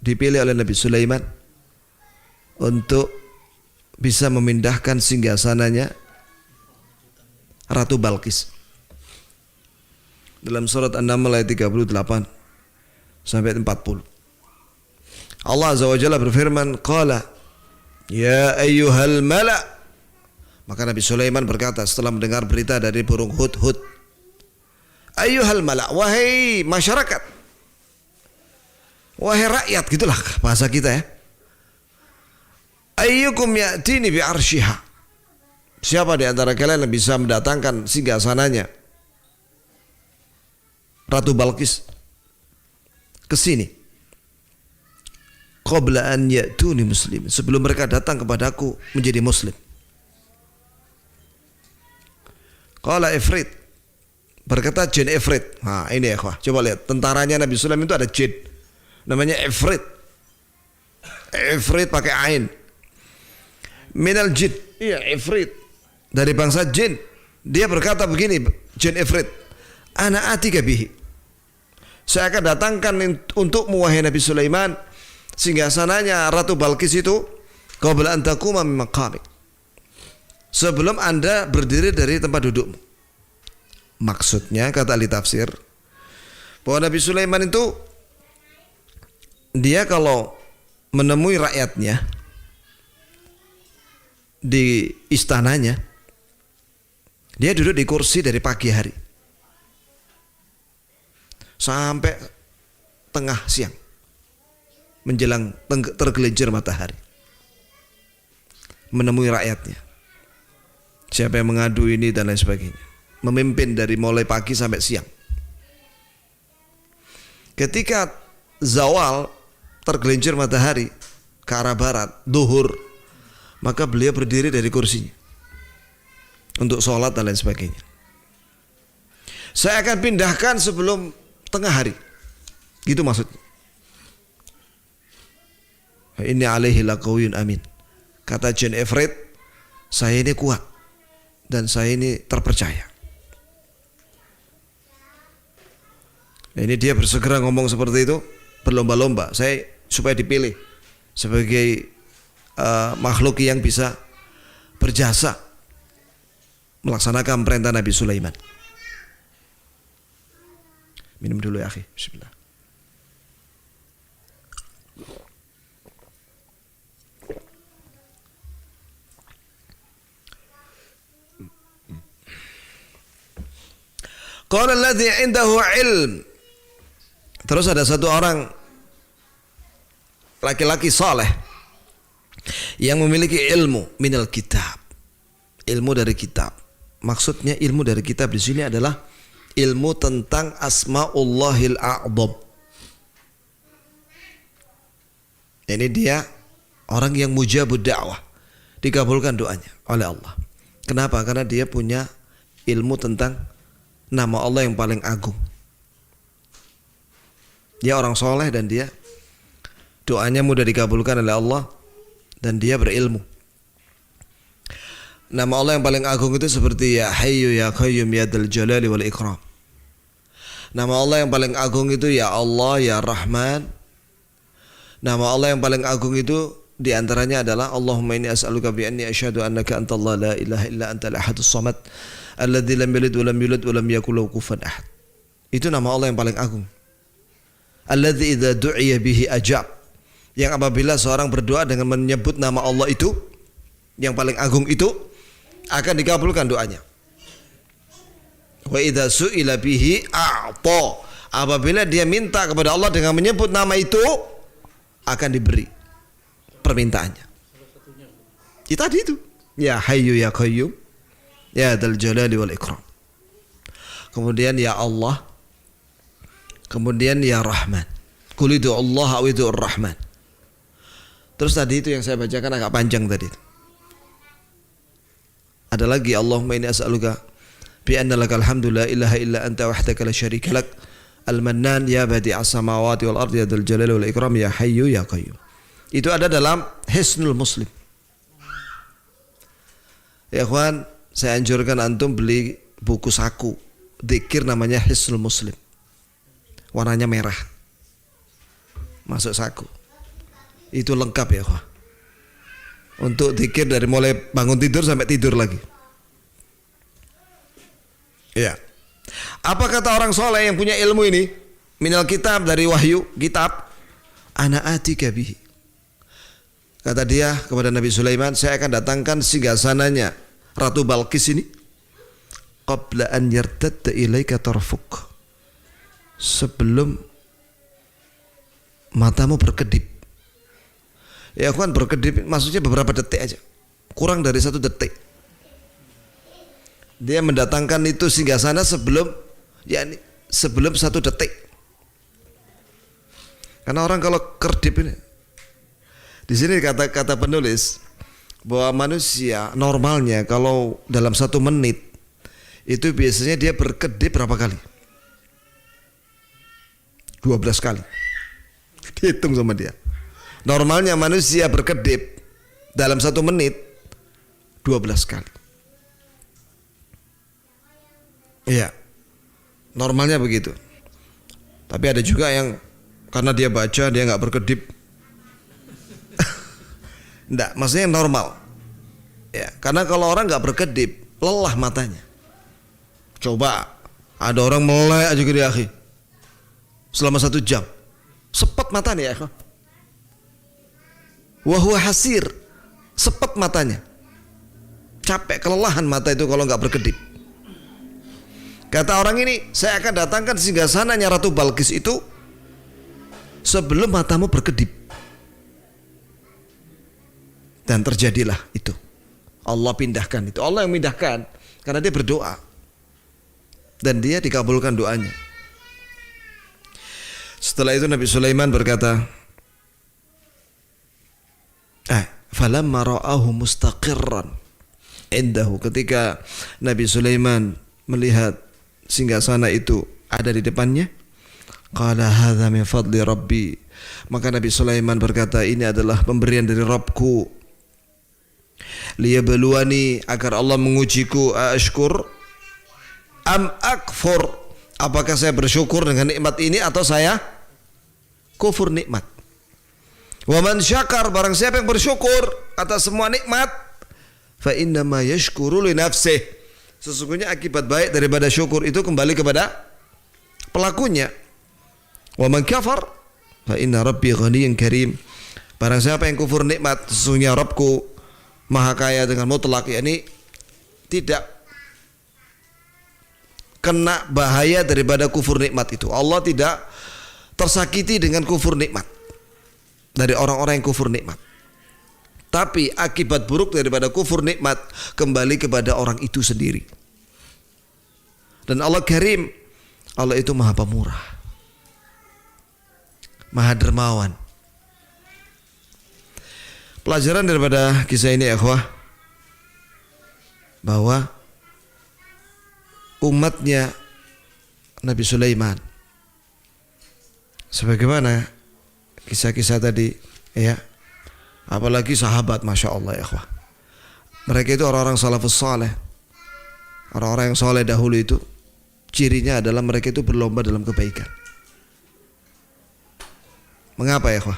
B: dipilih oleh Nabi Sulaiman untuk bisa memindahkan singgasananya Ratu Balkis. Dalam surat An-Naml ayat 38 sampai 40. Allah Azza wa Jalla berfirman, qala ya ayyuhal mala'. Maka Nabi Sulaiman berkata setelah mendengar berita dari burung hudhud, ayyuhal mala', wahai masyarakat, wahai rakyat, gitulah bahasa kita ya. Ayyukum ya'tini bi arsyiha. Siapa di antara kalian yang bisa mendatangkan singgasananya Ratu Balkis ke sini? Qabla an ya'tuni muslimin, sebelum mereka datang kepadaku menjadi muslim. Qala Ifrit, berkata jin Ifrit. Nah ini ya, coba lihat tentaranya Nabi Sulaiman itu ada jin namanya Ifrit. Ifrit pakai ain. minal jin, iya ifrit, dari bangsa jin. Dia berkata begini, jin ifrit, ana atika bihi, saya akan datangkan untukmu wahai Nabi Sulaiman singgasananya Ratu Balqis itu, qabla an taquma min maqamik, sebelum Anda berdiri dari tempat dudukmu. Maksudnya kata ahli tafsir bahwa Nabi Sulaiman itu dia kalau menemui rakyatnya di istananya, dia duduk di kursi dari pagi hari sampai tengah siang menjelang tergelincir matahari, menemui rakyatnya, siapa yang mengadu ini dan lain sebagainya, memimpin dari mulai pagi sampai siang. Ketika zawal, tergelincir matahari ke arah barat, duhur, maka beliau berdiri dari kursinya untuk sholat dan lain sebagainya. Saya akan pindahkan sebelum tengah hari, gitu maksudnya. Ini alaihi laqawiyyun amin. Kata jin ifrit, saya ini kuat dan saya ini terpercaya. Nah, ini dia bersegera ngomong seperti itu, berlomba-lomba saya supaya dipilih sebagai makhluk yang bisa berjasa melaksanakan perintah Nabi Sulaiman. Minum dulu ya akhi. Bismillah. Qala alladhi 'indahu 'ilm. Terus ada satu orang laki-laki saleh yang memiliki ilmu minal kitab. Ilmu dari kitab. Maksudnya ilmu dari kitab di sini adalah ilmu tentang asmaullahil a'dzam. Ini dia orang yang mujabud da'wah, dikabulkan doanya oleh Allah. Kenapa? Karena dia punya ilmu tentang nama Allah yang paling agung. Dia orang soleh dan dia doanya mudah dikabulkan oleh Allah dan dia berilmu. Nama Allah yang paling agung itu seperti ya Hayyu ya Qayyum ya Dzal Jalali wal Ikram. Nama Allah yang paling agung itu ya Allah ya Rahman. Nama Allah yang paling agung itu diantaranya adalah Allahumma inni as'aluka bi anni asyhadu annaka antallah la ilaha illa antal ahadus samad alladzi lam yalid wa lam yulad wa lam yakul lahu kufuwan ahad. Itu nama Allah yang paling agung. Alladzi idza du'iya bihi ajab. Yang apabila seorang berdoa dengan menyebut nama Allah itu yang paling agung itu akan dikabulkan doanya. Wa idza su'ila bihi a'ta. Apabila dia minta kepada Allah dengan menyebut nama itu akan diberi permintaannya. Itu tadi itu. Ya Hayyu ya Qayyum ya Dzal Jalali wal Ikram. Kemudian ya Allah. Kemudian ya Rahman. Qul idzu Allah aw idzu Rahman. Terus tadi itu yang saya bacakan agak panjang tadi. Ada lagi Allahumma inni as'aluka bi anna lakal hamdu la ilaha illa anta wahdaka la syarika lak al-mannan ya badi'as samawati wal ardi ya dzal jalali wal ikram ya hayyu ya qayyum. Itu ada dalam Hisnul Muslim. Ya kawan, saya anjurkan antum beli buku saku zikir namanya Hisnul Muslim. Warnanya merah. Masuk saku. Itu lengkap ya kawan. Untuk zikir dari mulai bangun tidur sampai tidur lagi. Ya. Apa kata orang soleh yang punya ilmu ini? Minal kitab, dari wahyu kitab. Ana atika bihi. Kata dia kepada Nabi Sulaiman, saya akan datangkan singgasananya Ratu Balqis ini qabla an yartadda ilaika tarfuk. Sebelum matamu berkedip. Ya kan, berkedip maksudnya beberapa detik aja, kurang dari 1 detik. Dia mendatangkan itu singgasana sebelum, yakni sebelum 1 detik. Karena orang kalau kedip ini, di sini kata penulis bahwa manusia normalnya kalau dalam 1 menit itu biasanya dia berkedip berapa kali? 12 kali. Dihitung sama dia. Normalnya manusia berkedip dalam 1 menit 12 kali. Iya. Normalnya begitu. Tapi ada juga yang karena dia baca dia nggak berkedip. Enggak, maksudnya normal. Ya, karena kalau orang nggak berkedip, lelah matanya. Coba ada orang melek aja gini akhi. Selama 1 jam. Sepet matanya ya. Wa huwa hasir. Sepet matanya. Capek, kelelahan mata itu kalau nggak berkedip. Kata orang ini, saya akan datangkan singgasananya Ratu Balkis itu sebelum matamu berkedip. Dan terjadilah itu. Allah pindahkan itu. Allah yang pindahkan karena dia berdoa. Dan dia dikabulkan doanya. Setelah itu Nabi Sulaiman berkata, falamma ra'ahu mustaqirran indahu, ketika Nabi Sulaiman melihat singgasana itu ada di depannya, qala hadza min fadli rabbi, maka Nabi Sulaiman berkata, ini adalah pemberian dari Rabbku, liyabluwani, agar Allah mengujiku, ashkur am akfur, apakah saya bersyukur dengan nikmat ini atau saya kufur nikmat. Wa man syakar, barang siapa yang bersyukur atas semua nikmat, fa innama yashkuru li nafsih, sesungguhnya akibat baik daripada syukur itu kembali kepada pelakunya. Wa man kafar fa inna rabbi ghaniyyun karim, barang siapa yang kufur nikmat, sesungguhnya Rabbku maha kaya dengan mutlak, yakni tidak kena bahaya daripada kufur nikmat itu. Allah tidak tersakiti dengan kufur nikmat dari orang-orang yang kufur nikmat. Tapi akibat buruk daripada kufur nikmat kembali kepada orang itu sendiri. Dan Allah Karim, Allah itu maha pemurah, maha dermawan. Pelajaran daripada kisah ini ikhwah, bahwa umatnya Nabi Sulaiman, sebagaimana kisah-kisah tadi ya, apalagi sahabat, masya Allah ya ikhwah, mereka itu orang-orang salafus saleh, orang-orang yang saleh dahulu itu cirinya adalah mereka itu berlomba dalam kebaikan. Mengapa ya ikhwah?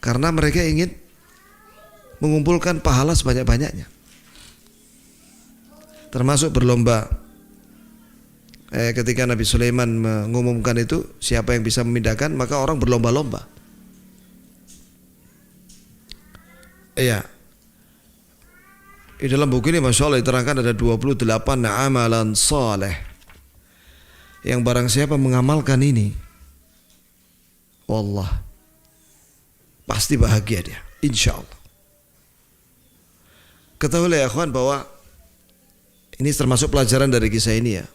B: Karena mereka ingin mengumpulkan pahala sebanyak-banyaknya, termasuk berlomba. Ketika Nabi Sulaiman mengumumkan itu, siapa yang bisa memindahkan, maka orang berlomba-lomba. Iya. Di dalam buku ini masya Allah diterangkan ada 28 amalan saleh yang barang siapa mengamalkan ini, wallah pasti bahagia dia, insya Allah. Ketahuilah ya akhwan bahwa ini termasuk pelajaran dari kisah ini ya.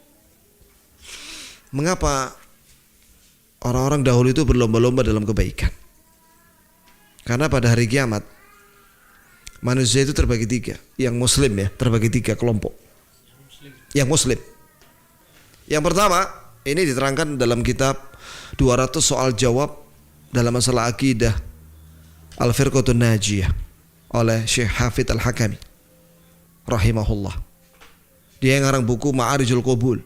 B: Mengapa orang-orang dahulu itu berlomba-lomba dalam kebaikan? Karena pada hari kiamat manusia itu terbagi 3. Yang muslim ya, terbagi 3 kelompok. Yang muslim. Yang pertama, ini diterangkan dalam kitab 200 soal jawab dalam masalah akidah Al-Firqatun Najiyah oleh Syekh Hafidz Al-Hakami rahimahullah. Dia yang ngarang buku Ma'arijul Qabul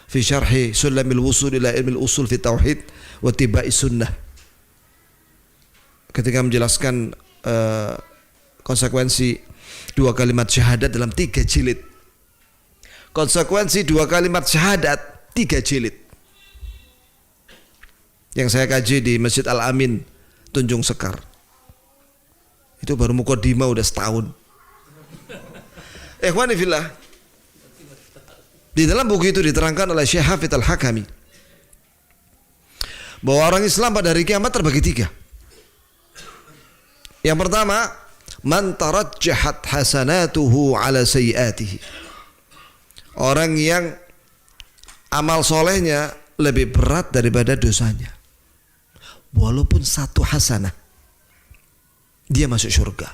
B: fi syarhi Sulamil Wusul ila Ilmil Usul fi Tauhid wa Tibai Sunnah. Ketika menjelaskan konsekuensi 2 kalimat syahadat dalam 3 jilid. Konsekuensi 2 kalimat syahadat 3 jilid. Yang saya kaji di Masjid Al-Amin Tunjung Sekar. Itu baru mukadimah udah setahun. Ikhwani fillah, di dalam buku itu diterangkan oleh Syekh Hafidz Al-Hakami bahwa orang Islam pada hari kiamat terbagi 3. Yang pertama, man tarajjahat hasanatuhu ala sayyiatihi, orang yang amal solehnya lebih berat daripada dosanya, walaupun 1 hasanah dia masuk surga.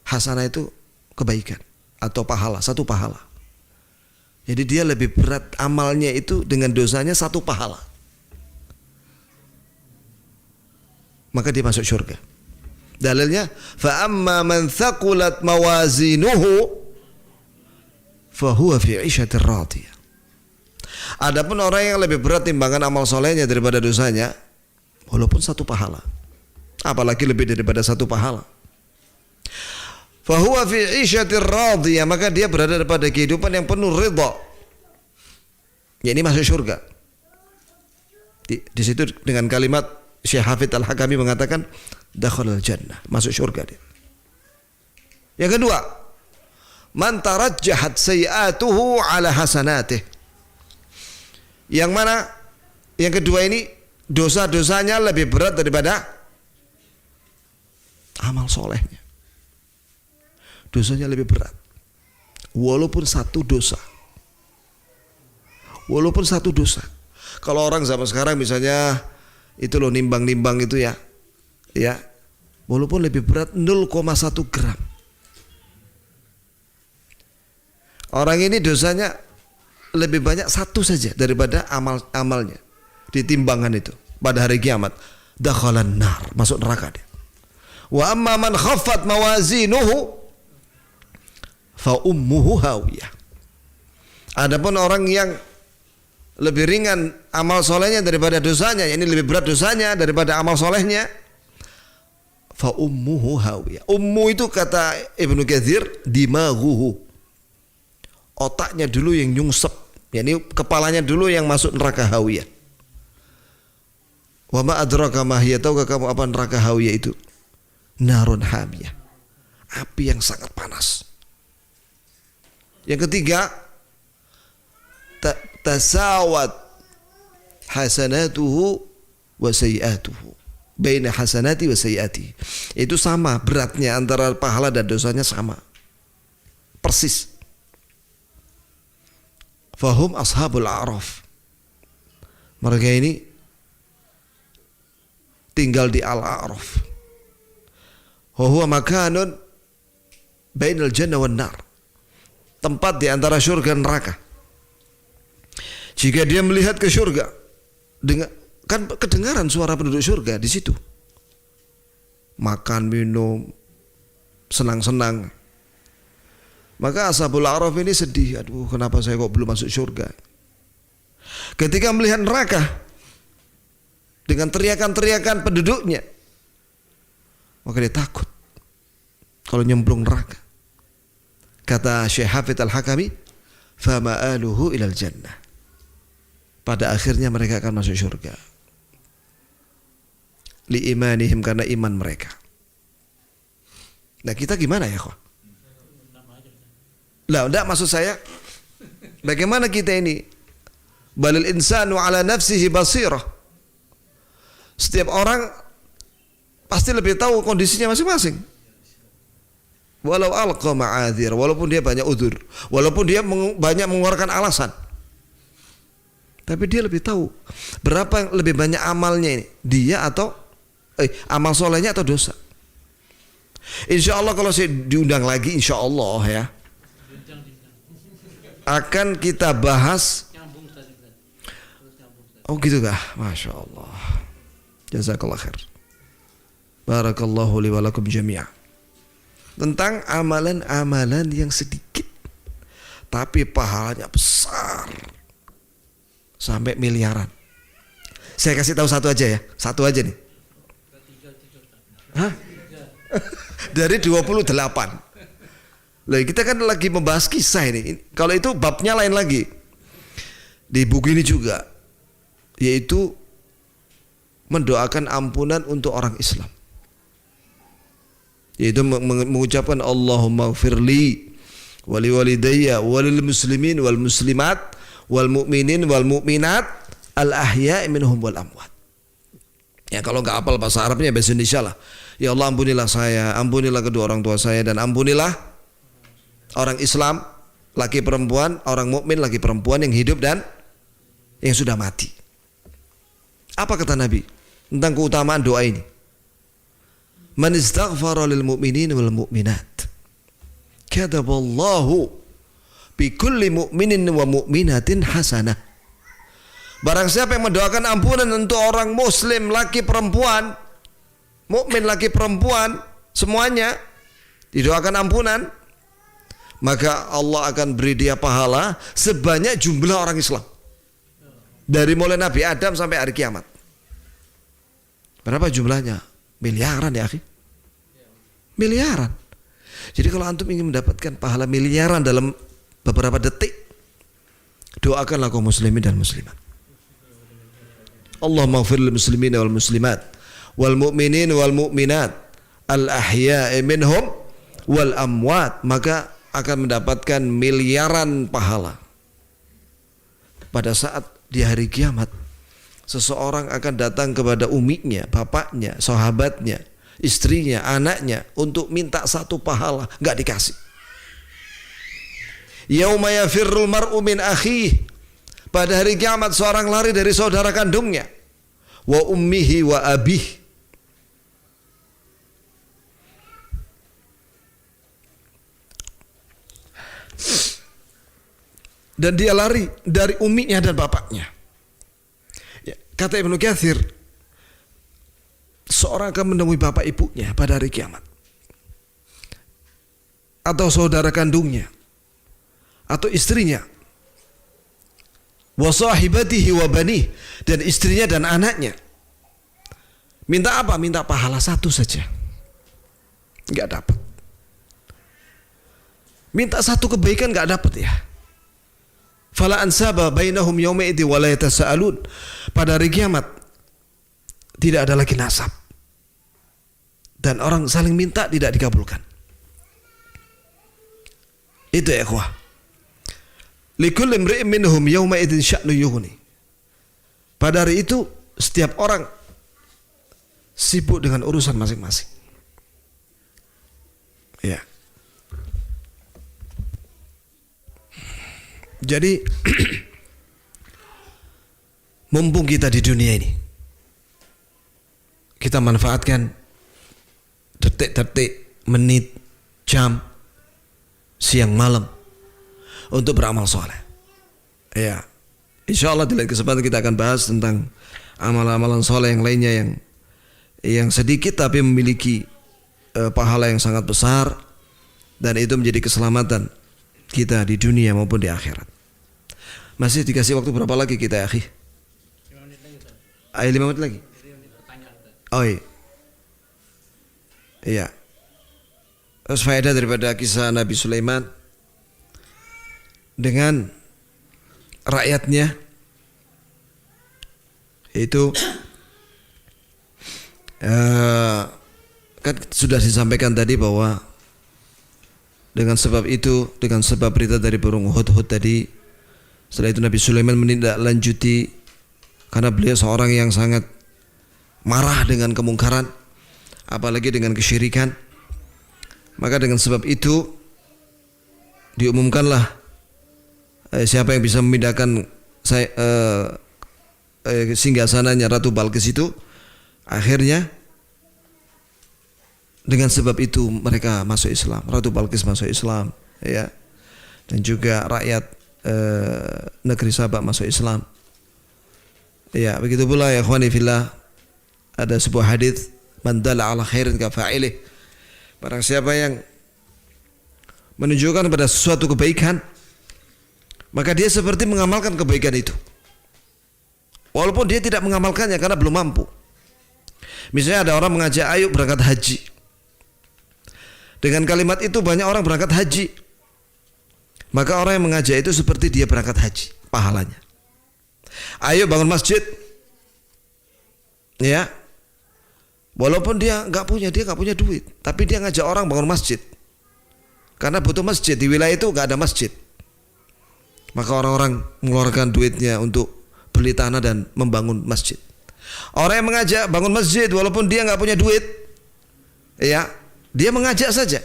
B: Hasanah itu kebaikan atau pahala, 1 pahala. Jadi dia lebih berat amalnya itu dengan dosanya 1 pahala, maka dia masuk surga. Dalilnya, fa amma man thaqulat mawazinuhu fahuwa fi 'ishatir radiyah. Adapun orang yang lebih berat timbangan amal solehnya daripada dosanya, walaupun satu pahala, apalagi lebih daripada satu pahala, fahuwa fi 'ishatir radiyah, maka dia berada pada kehidupan yang penuh ridha. Ya, ini masuk surga. Di situ dengan kalimat Syekh Hafidz Al-Hakami mengatakan dakhalal jannah, masuk surga dia. Yang kedua, man tarajjahat sayi'atuhu ala hasanatih. Yang mana yang kedua ini dosa-dosanya lebih berat daripada amal solehnya. Dosanya lebih berat. Walaupun satu dosa. Walaupun satu dosa. Kalau orang zaman sekarang misalnya itu loh nimbang-nimbang itu ya, walaupun lebih berat 0,1 gram. Orang ini dosanya lebih banyak satu saja daripada amalnya di timbangan itu pada hari kiamat. Dakhalan nar, masuk neraka dia. Wa amma man khaffat mawazinuhu fa ummuhu hawiyah. Adapun orang yang lebih ringan amal solehnya daripada dosanya, ini lebih berat dosanya daripada amal solehnya, fa ummuhu hawiyah. Ummu itu kata Ibnu Katsir dimaghuhu, otaknya dulu yang nyungsep, yakni kepalanya dulu yang masuk neraka hawiyah. Wa ma adraka ma hiya, tahukah kamu apa neraka hawiyah itu? Narun hamiyah, api yang sangat panas. Yang ketiga, tasawat hasanatuhu wa sayiatuhu, baina hasanati wa sayiati. Itu sama beratnya antara pahala dan dosanya, sama persis. Fahum ashabul a'raf, mereka ini tinggal di al-a'raf. Wa huwa makanun bainal jannah wan nar, tempat di antara surga dan neraka. Jika dia melihat ke surga, kan kedengaran suara penduduk surga di situ, makan, minum, senang-senang. Maka ashabul a'raf ini sedih, aduh kenapa saya kok belum masuk surga. Ketika melihat neraka dengan teriakan-teriakan penduduknya, maka dia takut kalau nyemplung neraka. Kata Syekh Hafidz Al-Hakami, fa ma'aluhu ilal jannah, pada akhirnya mereka akan masuk surga. Li imanihim, karena iman mereka. Nah kita gimana ya kok? Lah enggak, maksud saya bagaimana kita ini? Balil insanu ala nafsihi basirah. Setiap orang pasti lebih tahu kondisinya masing-masing. Walau alqa ma'adzir, walaupun dia banyak udzur, walaupun dia banyak mengeluarkan alasan, tapi dia lebih tahu berapa yang lebih banyak amalnya ini, dia atau amal solehnya atau dosa. Insya Allah kalau saya diundang lagi, insya Allah ya, akan kita bahas. Oh gitu kah? Masya Allah. Jazakallah khair. Barakallahu li wa lakum jami'ah. Tentang amalan-amalan yang sedikit tapi pahalanya besar sampai miliaran. Saya kasih tahu satu aja ya, satu aja nih. Hah? Dari 28. Lah kita kan lagi membahas kisah ini. Kalau itu babnya lain lagi. Di buku ini juga, yaitu mendoakan ampunan untuk orang Islam. Yaitu mengucapkan Allahumma gfirli wali walidayya walil muslimin wal muslimat wal mu'minin wal mu'minat al ahya'i minhum wal amwat. Ya kalau enggak hafal bahasa Arabnya, bahasa Indonesia lah. Ya Allah, ampunilah saya, ampunilah kedua orang tua saya, dan ampunilah orang Islam laki perempuan, orang mukmin laki perempuan yang hidup dan yang sudah mati. Apa kata Nabi tentang keutamaan doa ini? Man istaghfara lil mu'minin wal mu'minat kataballahu bi kulli mu'minin wa mu'minatin hasanah. Barang siapa yang mendoakan ampunan untuk orang muslim laki perempuan, mukmin laki perempuan semuanya didoakan ampunan, maka Allah akan beri dia pahala sebanyak jumlah orang Islam dari mulai Nabi Adam sampai hari kiamat. Berapa jumlahnya? Miliaran ya akhi, miliaran. Jadi kalau antum ingin mendapatkan pahala miliaran dalam beberapa detik, doakanlah kaum muslimin dan muslimat. Allahumma ighfir lil muslimin wal muslimat wal mu'minin wal mu'minat al ahya'i minhum wal amwat, maka akan mendapatkan miliaran pahala. Pada saat di hari kiamat, seseorang akan datang kepada uminya, bapaknya, sahabatnya, istrinya, anaknya untuk minta satu pahala, enggak dikasih. Yauma yafirrul mar'u min akhihi, pada hari kiamat seorang lari dari saudara kandungnya, wa ummihi wa abih. Dan dia lari dari uminya dan bapaknya. Ya, kata Ibnu Katsir, seorang akan menemui bapak ibunya pada hari kiamat, atau saudara kandungnya, atau istrinya, wa sahibatihi wa banih, dan istrinya dan anaknya. Minta apa? Minta pahala satu saja, enggak dapat. Minta satu kebaikan enggak dapat ya. Fala ansaba bainahum yawma idzi wa la yatasaalun. Pada hari kiamat tidak ada lagi nasab, dan orang saling minta tidak dikabulkan. Itu ya ikhwah. Likulli imri'in minhum yawma idzin sya'nu yughni. Pada hari itu setiap orang sibuk dengan urusan masing-masing. Ya. Jadi mumpung kita di dunia ini, kita manfaatkan detik-detik, menit, jam, siang malam untuk beramal soleh. Ya, insya Allah di lain kesempatan kita akan bahas tentang amalan-amalan soleh yang lainnya yang sedikit tapi memiliki pahala yang sangat besar, dan itu menjadi keselamatan kita di dunia maupun di akhirat. Masih dikasih waktu berapa lagi kita ya akhi? 5 menit lagi. Ayo 5 menit lagi. Oh iya. Iya. Terus faedah daripada kisah Nabi Sulaiman dengan rakyatnya, itu kan sudah disampaikan tadi bahwa dengan sebab itu, dengan sebab berita dari burung hudhud tadi, setelah itu Nabi Sulaiman menindaklanjuti, karena beliau seorang yang sangat marah dengan kemungkaran, apalagi dengan kesyirikan. Maka dengan sebab itu diumumkanlah siapa yang bisa memindahkan singgasananya Ratu Balqis itu. Akhirnya dengan sebab itu mereka masuk Islam, Ratu Balqis masuk Islam, ya, dan juga rakyat negeri Sabak masuk Islam. Ya, begitu pula ya ikhwani fillah, ada sebuah hadis, man dalla ala khairin ka fa'ilih. Barang siapa yang menunjukkan pada sesuatu kebaikan, maka dia seperti mengamalkan kebaikan itu, walaupun dia tidak mengamalkannya karena belum mampu. Misalnya ada orang mengajak ayo berangkat haji. Dengan kalimat itu banyak orang berangkat haji, maka orang yang mengajak itu seperti dia berangkat haji, pahalanya. Ayo bangun masjid, ya, walaupun dia nggak punya duit, tapi dia ngajak orang bangun masjid karena butuh masjid. Di wilayah itu nggak ada masjid, maka orang-orang mengeluarkan duitnya untuk beli tanah dan membangun masjid. Orang yang mengajak bangun masjid walaupun dia nggak punya duit, ya, dia mengajak saja,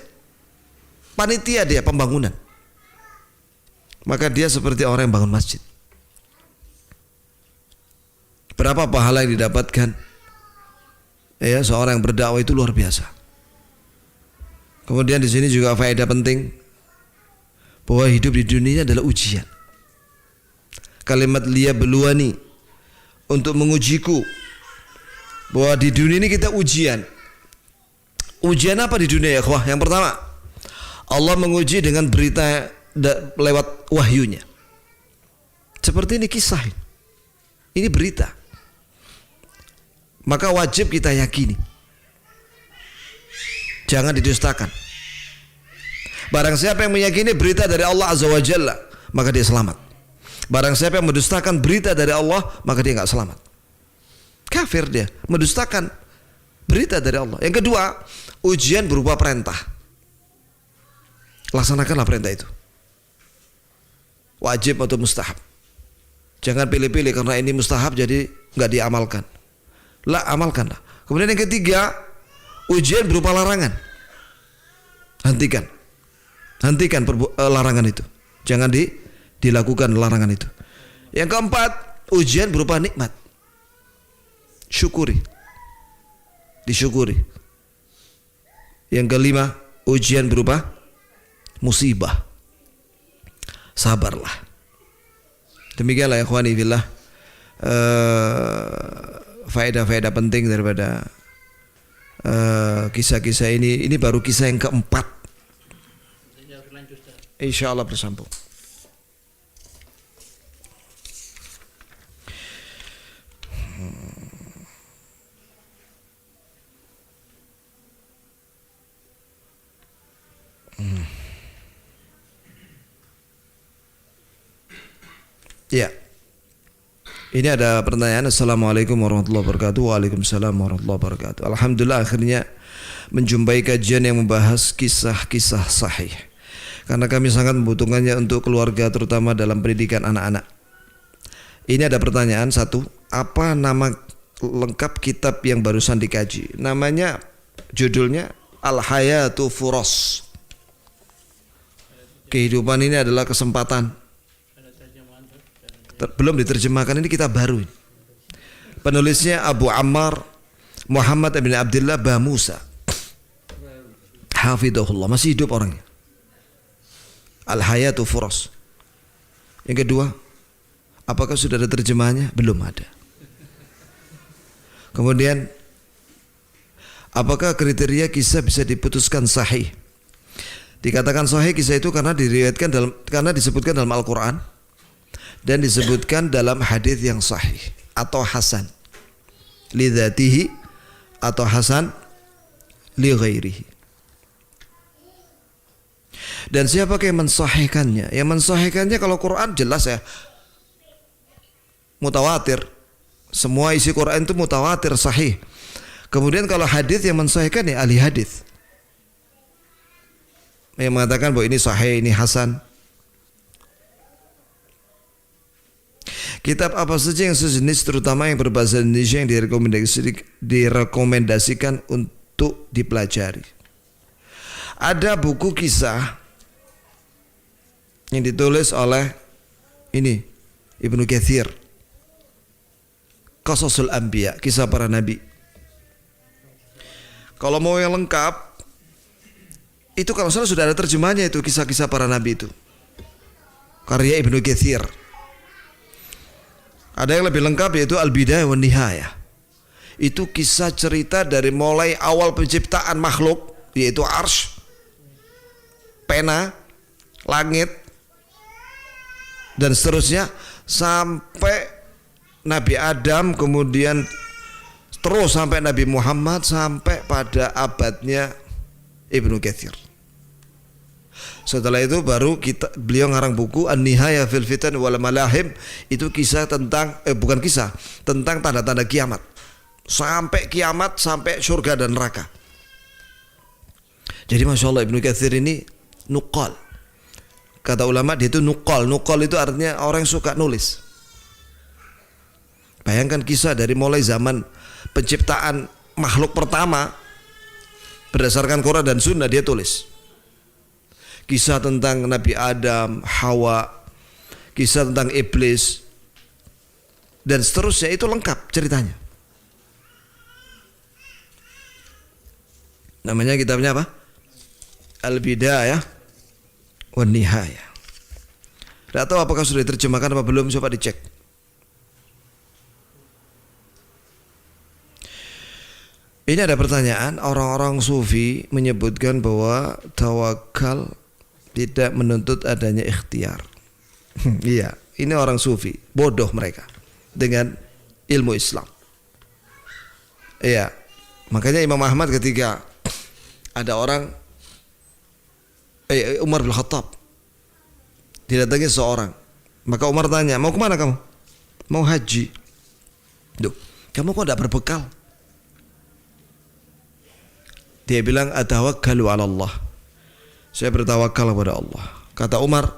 B: panitia dia pembangunan, maka dia seperti orang yang bangun masjid. Berapa pahala yang didapatkan? Ya, seorang yang berdakwah itu luar biasa. Kemudian di sini juga faedah penting bahwa hidup di dunia adalah ujian. Kalimat liya beluani, untuk mengujiku, bahwa di dunia ini kita ujian. Ujian apa di dunia ya ikhwah? Yang pertama, Allah menguji dengan berita lewat wahyunya. Seperti ini kisah. Ini berita. Maka wajib kita yakini. Jangan didustakan. Barang siapa yang meyakini berita dari Allah Azza wa Jalla, maka dia selamat. Barang siapa yang mendustakan berita dari Allah, maka dia enggak selamat. Kafir dia, mendustakan berita dari Allah. Yang kedua, ujian berupa perintah. Laksanakanlah perintah itu. Wajib atau mustahab. Jangan pilih-pilih karena ini mustahab jadi enggak diamalkan. Lah, amalkanlah. Kemudian yang ketiga, ujian berupa larangan. Hentikan. Hentikan larangan itu. Jangan dilakukan larangan itu. Yang keempat, ujian berupa nikmat. Syukuri. Disyukuri. Yang kelima, ujian berupa musibah. Sabarlah. Demikianlah ya ikhwani fillah, faedah-faedah penting daripada kisah-kisah ini. Ini baru kisah yang keempat. Insya Allah bersambung. Ya. Ini ada pertanyaan. Assalamualaikum warahmatullahi wabarakatuh. Waalaikumsalam warahmatullahi wabarakatuh. Alhamdulillah akhirnya menjumpai kajian yang membahas kisah-kisah sahih. Karena kami sangat membutuhkannya untuk keluarga, terutama dalam pendidikan anak-anak. Ini ada pertanyaan satu. Apa nama lengkap kitab yang barusan dikaji? Namanya, judulnya Al-Hayatu Furas. Kehidupan ini adalah kesempatan. Belum diterjemahkan, ini kitab baru. Penulisnya Abu Ammar Muhammad bin Abdullah Ba Musa. Hafidhahullah, masih hidup orangnya. Al-Hayatu Furas. Yang kedua, apakah sudah ada terjemahannya? Belum ada. Kemudian, apakah kriteria kisah bisa diputuskan sahih? Dikatakan sahih kisah itu karena disebutkan dalam Al-Quran dan disebutkan dalam hadis yang sahih atau hasan li dzatihi atau hasan li ghairihi. Dan siapakah yang mensahihkannya? Yang mensahihkannya kalau Quran jelas ya, mutawatir. Semua isi Quran itu mutawatir, sahih. Kemudian kalau hadis yang mensahihkan ya ahli hadis, yang mengatakan bahwa ini sahih, ini hasan. Kitab apa saja yang sejenis, terutama yang berbahasa Indonesia, yang direkomendasikan untuk dipelajari? Ada buku kisah yang ditulis oleh ini Ibnu Katsir, Qasasul Anbiya, kisah para nabi. Kalau mau yang lengkap, itu kalau salah sudah ada terjemahnya, itu kisah-kisah para nabi itu, karya Ibnu Katsir. Ada yang lebih lengkap yaitu Al-Bidayah wan Nihayah. Itu kisah cerita dari mulai awal penciptaan makhluk, yaitu arsy, pena, langit, dan seterusnya sampai Nabi Adam, kemudian terus sampai Nabi Muhammad, sampai pada abadnya Ibnu Katsir. Setelah itu baru beliau ngarang buku An-Nihayah fil Fitan wal Malahim. Itu kisah tentang bukan kisah, tentang tanda-tanda kiamat. Sampai kiamat, sampai surga dan neraka. Jadi Masya Allah, Ibnu Katsir ini nuqal. Kata ulama dia itu nuqal. Nuqal itu artinya orang yang suka nulis. Bayangkan kisah dari mulai zaman penciptaan makhluk pertama, berdasarkan Quran dan Sunnah dia tulis. Kisah tentang Nabi Adam, Hawa, kisah tentang iblis, dan seterusnya, itu lengkap ceritanya. Namanya kitabnya apa? Al-Bidayah wan Nihayah. Tidak tahu apakah sudah diterjemahkan apa belum, coba dicek. Ini ada pertanyaan, orang-orang sufi menyebutkan bahwa tawakal tidak menuntut adanya ikhtiar. Iya, ini orang sufi, bodoh mereka dengan ilmu Islam. Iya, makanya Imam Ahmad ketika ada orang Umar bin Khattab didatangi seorang, maka Umar tanya, mau kemana kamu? Mau haji. Duh, kamu kok tidak berbekal? Dia bilang, atawakkalu ala Allah. Saya bertawakal kepada Allah. Kata Umar,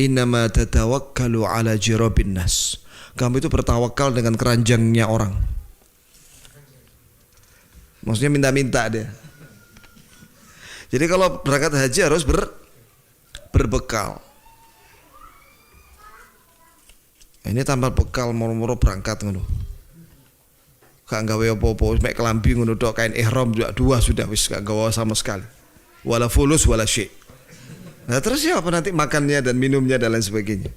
B: innama tatawakkalu ala jirabin nas. Kamu itu bertawakal dengan keranjangnya orang. Maksudnya minta-minta dia. Jadi kalau berangkat haji harus berbekal. Ini tanpa bekal moro-moro berangkat ngono. Gak gawe apa-apa, mek kelambi ngono tok, kain ihram juga dua sudah wis gak gawa sama sekali. Wala fulus wala syai'. Nah terus siapa nanti makannya dan minumnya dan lain sebagainya.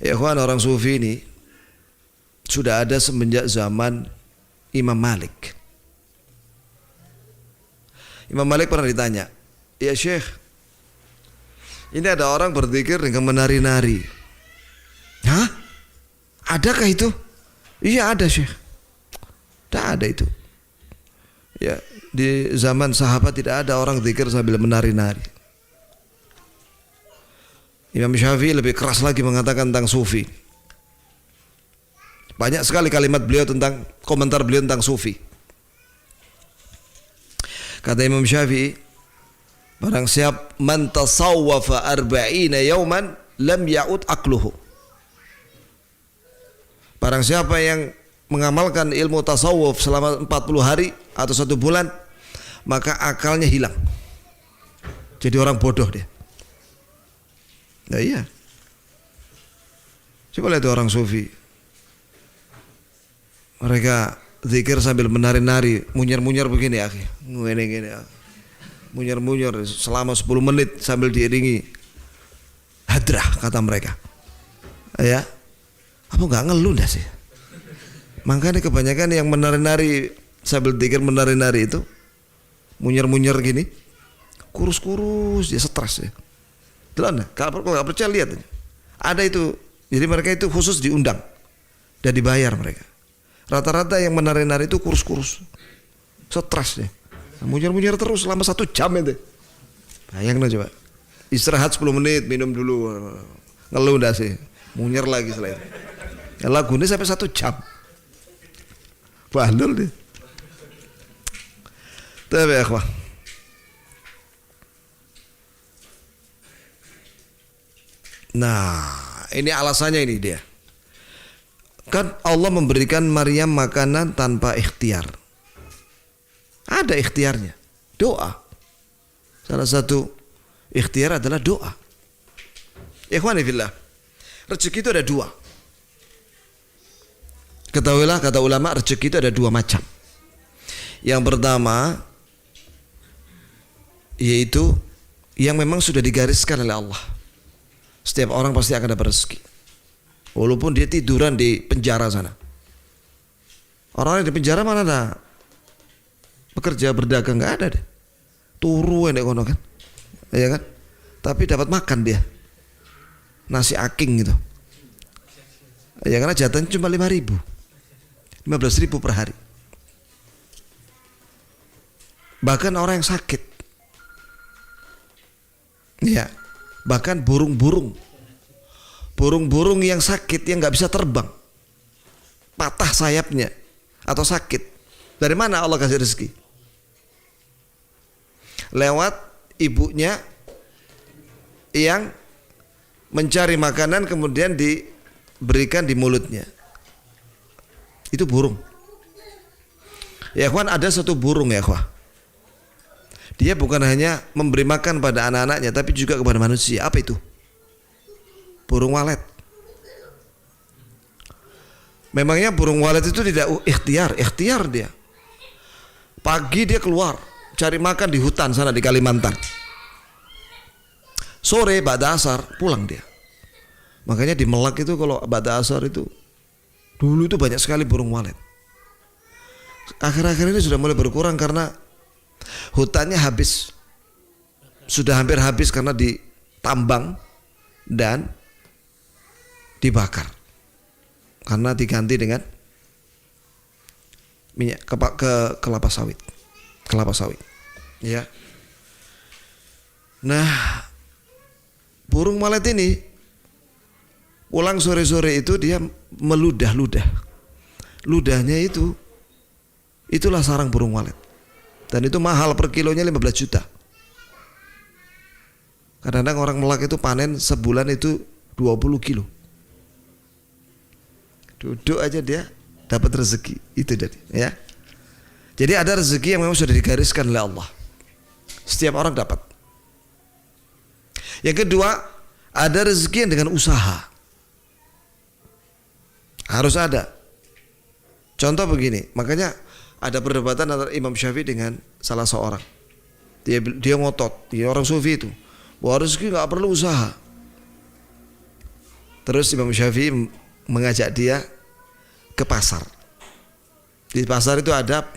B: Ikhwan, orang sufi ini sudah ada semenjak zaman Imam Malik. Imam Malik pernah ditanya, ya Syekh, ini ada orang berzikir dengan menari-nari. Hah? Adakah itu? Iya ada Syekh. Tidak ada itu. Ya, di zaman sahabat tidak ada orang zikir sambil menari-nari. Imam Syafi'i lebih keras lagi mengatakan tentang sufi. Banyak sekali kalimat beliau tentang, komentar beliau tentang sufi. Kata Imam Syafi'i, barang siapa man tasawwafa arba'ina yawman lam ya'ud akluhu. Barang siapa yang mengamalkan ilmu tasawuf selama 40 hari atau 1 bulan, maka akalnya hilang. Jadi orang bodoh dia. Nah iya. Coba lihat orang sufi. Mereka zikir sambil menari-nari, munyar-munyar begini ya, gini. Munyar-munyar selama 10 menit sambil diiringi hadrah kata mereka. Ya. Apa enggak ngeluh dah sih? Makanya kebanyakan yang menari-nari sambil zikir menari-nari itu munyar-munyar gini, kurus-kurus, dia stres ya. Telan, kalau nggak percaya lihat aja. Ada itu. Jadi mereka itu khusus diundang dan dibayar mereka. Rata-rata yang menari-nari itu kurus-kurus, stres ya. Munyar-munyar terus selama 1 jam itu. Bayangin coba. Istirahat 10 menit, minum dulu, ngeluh dah sih. Munyar lagi setelah itu. Ya, lagunya sampai 1 jam. Bandel deh. Tapi akhwah. Nah, ini alasannya ini dia. Kan Allah memberikan Maryam makanan tanpa ikhtiar. Ada ikhtiarnya. Doa. Salah satu ikhtiar adalah doa. Ikhwani fillah. Rezeki itu ada 2. Ketahuilah kata ulama, rezeki itu ada 2 macam. Yang pertama yaitu yang memang sudah digariskan oleh Allah. Setiap orang pasti akan dapat rezeki. Walaupun dia tiduran di penjara sana. Orang yang di penjara mana ada bekerja berdagang, nggak ada deh. Turu enek kono kan. Ya kan? Tapi dapat makan dia. Nasi aking gitu. Ya karena jatahnya cuma 15.000 per hari. Bahkan orang yang sakit, ya, bahkan burung-burung yang sakit, yang nggak bisa terbang, patah sayapnya atau sakit, dari mana Allah kasih rezeki? Lewat ibunya yang mencari makanan kemudian diberikan di mulutnya. Itu burung. Ya kawan, ada satu burung ya kawan. Dia bukan hanya memberi makan pada anak-anaknya, tapi juga kepada manusia. Apa itu? Burung walet. Memangnya burung walet itu tidak ikhtiar dia. Pagi dia keluar cari makan di hutan sana di Kalimantan. Sore ba'da asar pulang dia. Makanya di Melak itu kalau ba'da asar itu dulu itu banyak sekali burung walet. Akhir-akhir ini sudah mulai berkurang karena hutannya habis. Sudah hampir habis karena ditambang dan dibakar. Karena diganti dengan minyak kelapa sawit. Kelapa sawit. Ya. Nah, burung walet ini pulang sore-sore itu dia meludah-ludah. Ludahnya itulah sarang burung walet. Dan itu mahal, per kilonya 15 juta. Kadang-kadang orang Melak itu panen sebulan itu 20 kilo. Duduk aja dia dapat rezeki itu jadi, ya. Jadi ada rezeki yang memang sudah digariskan oleh Allah. Setiap orang dapat. Yang kedua, ada rezeki yang dengan usaha. Harus ada. Contoh begini, makanya ada perdebatan antara Imam Syafi'i dengan salah seorang. Dia ngotot, dia orang sufi itu, bahwa rezeki nggak perlu usaha. Terus Imam Syafi'i mengajak dia ke pasar. Di pasar itu ada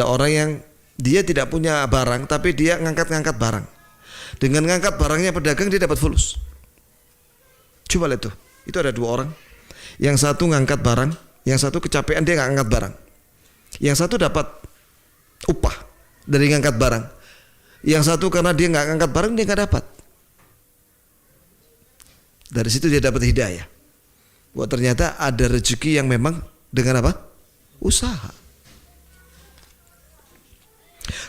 B: orang yang dia tidak punya barang, tapi dia ngangkat-ngangkat barang. Dengan ngangkat barangnya pedagang dia dapat fulus. Coba lihat tuh, itu ada dua orang. Yang satu ngangkat barang, yang satu kecapean dia nggak ngangkat barang. Yang satu dapat upah dari ngangkat barang. Yang satu karena dia nggak ngangkat barang dia nggak dapat. Dari situ dia dapat hidayah. Bahwa ternyata ada rezeki yang memang dengan apa? Usaha.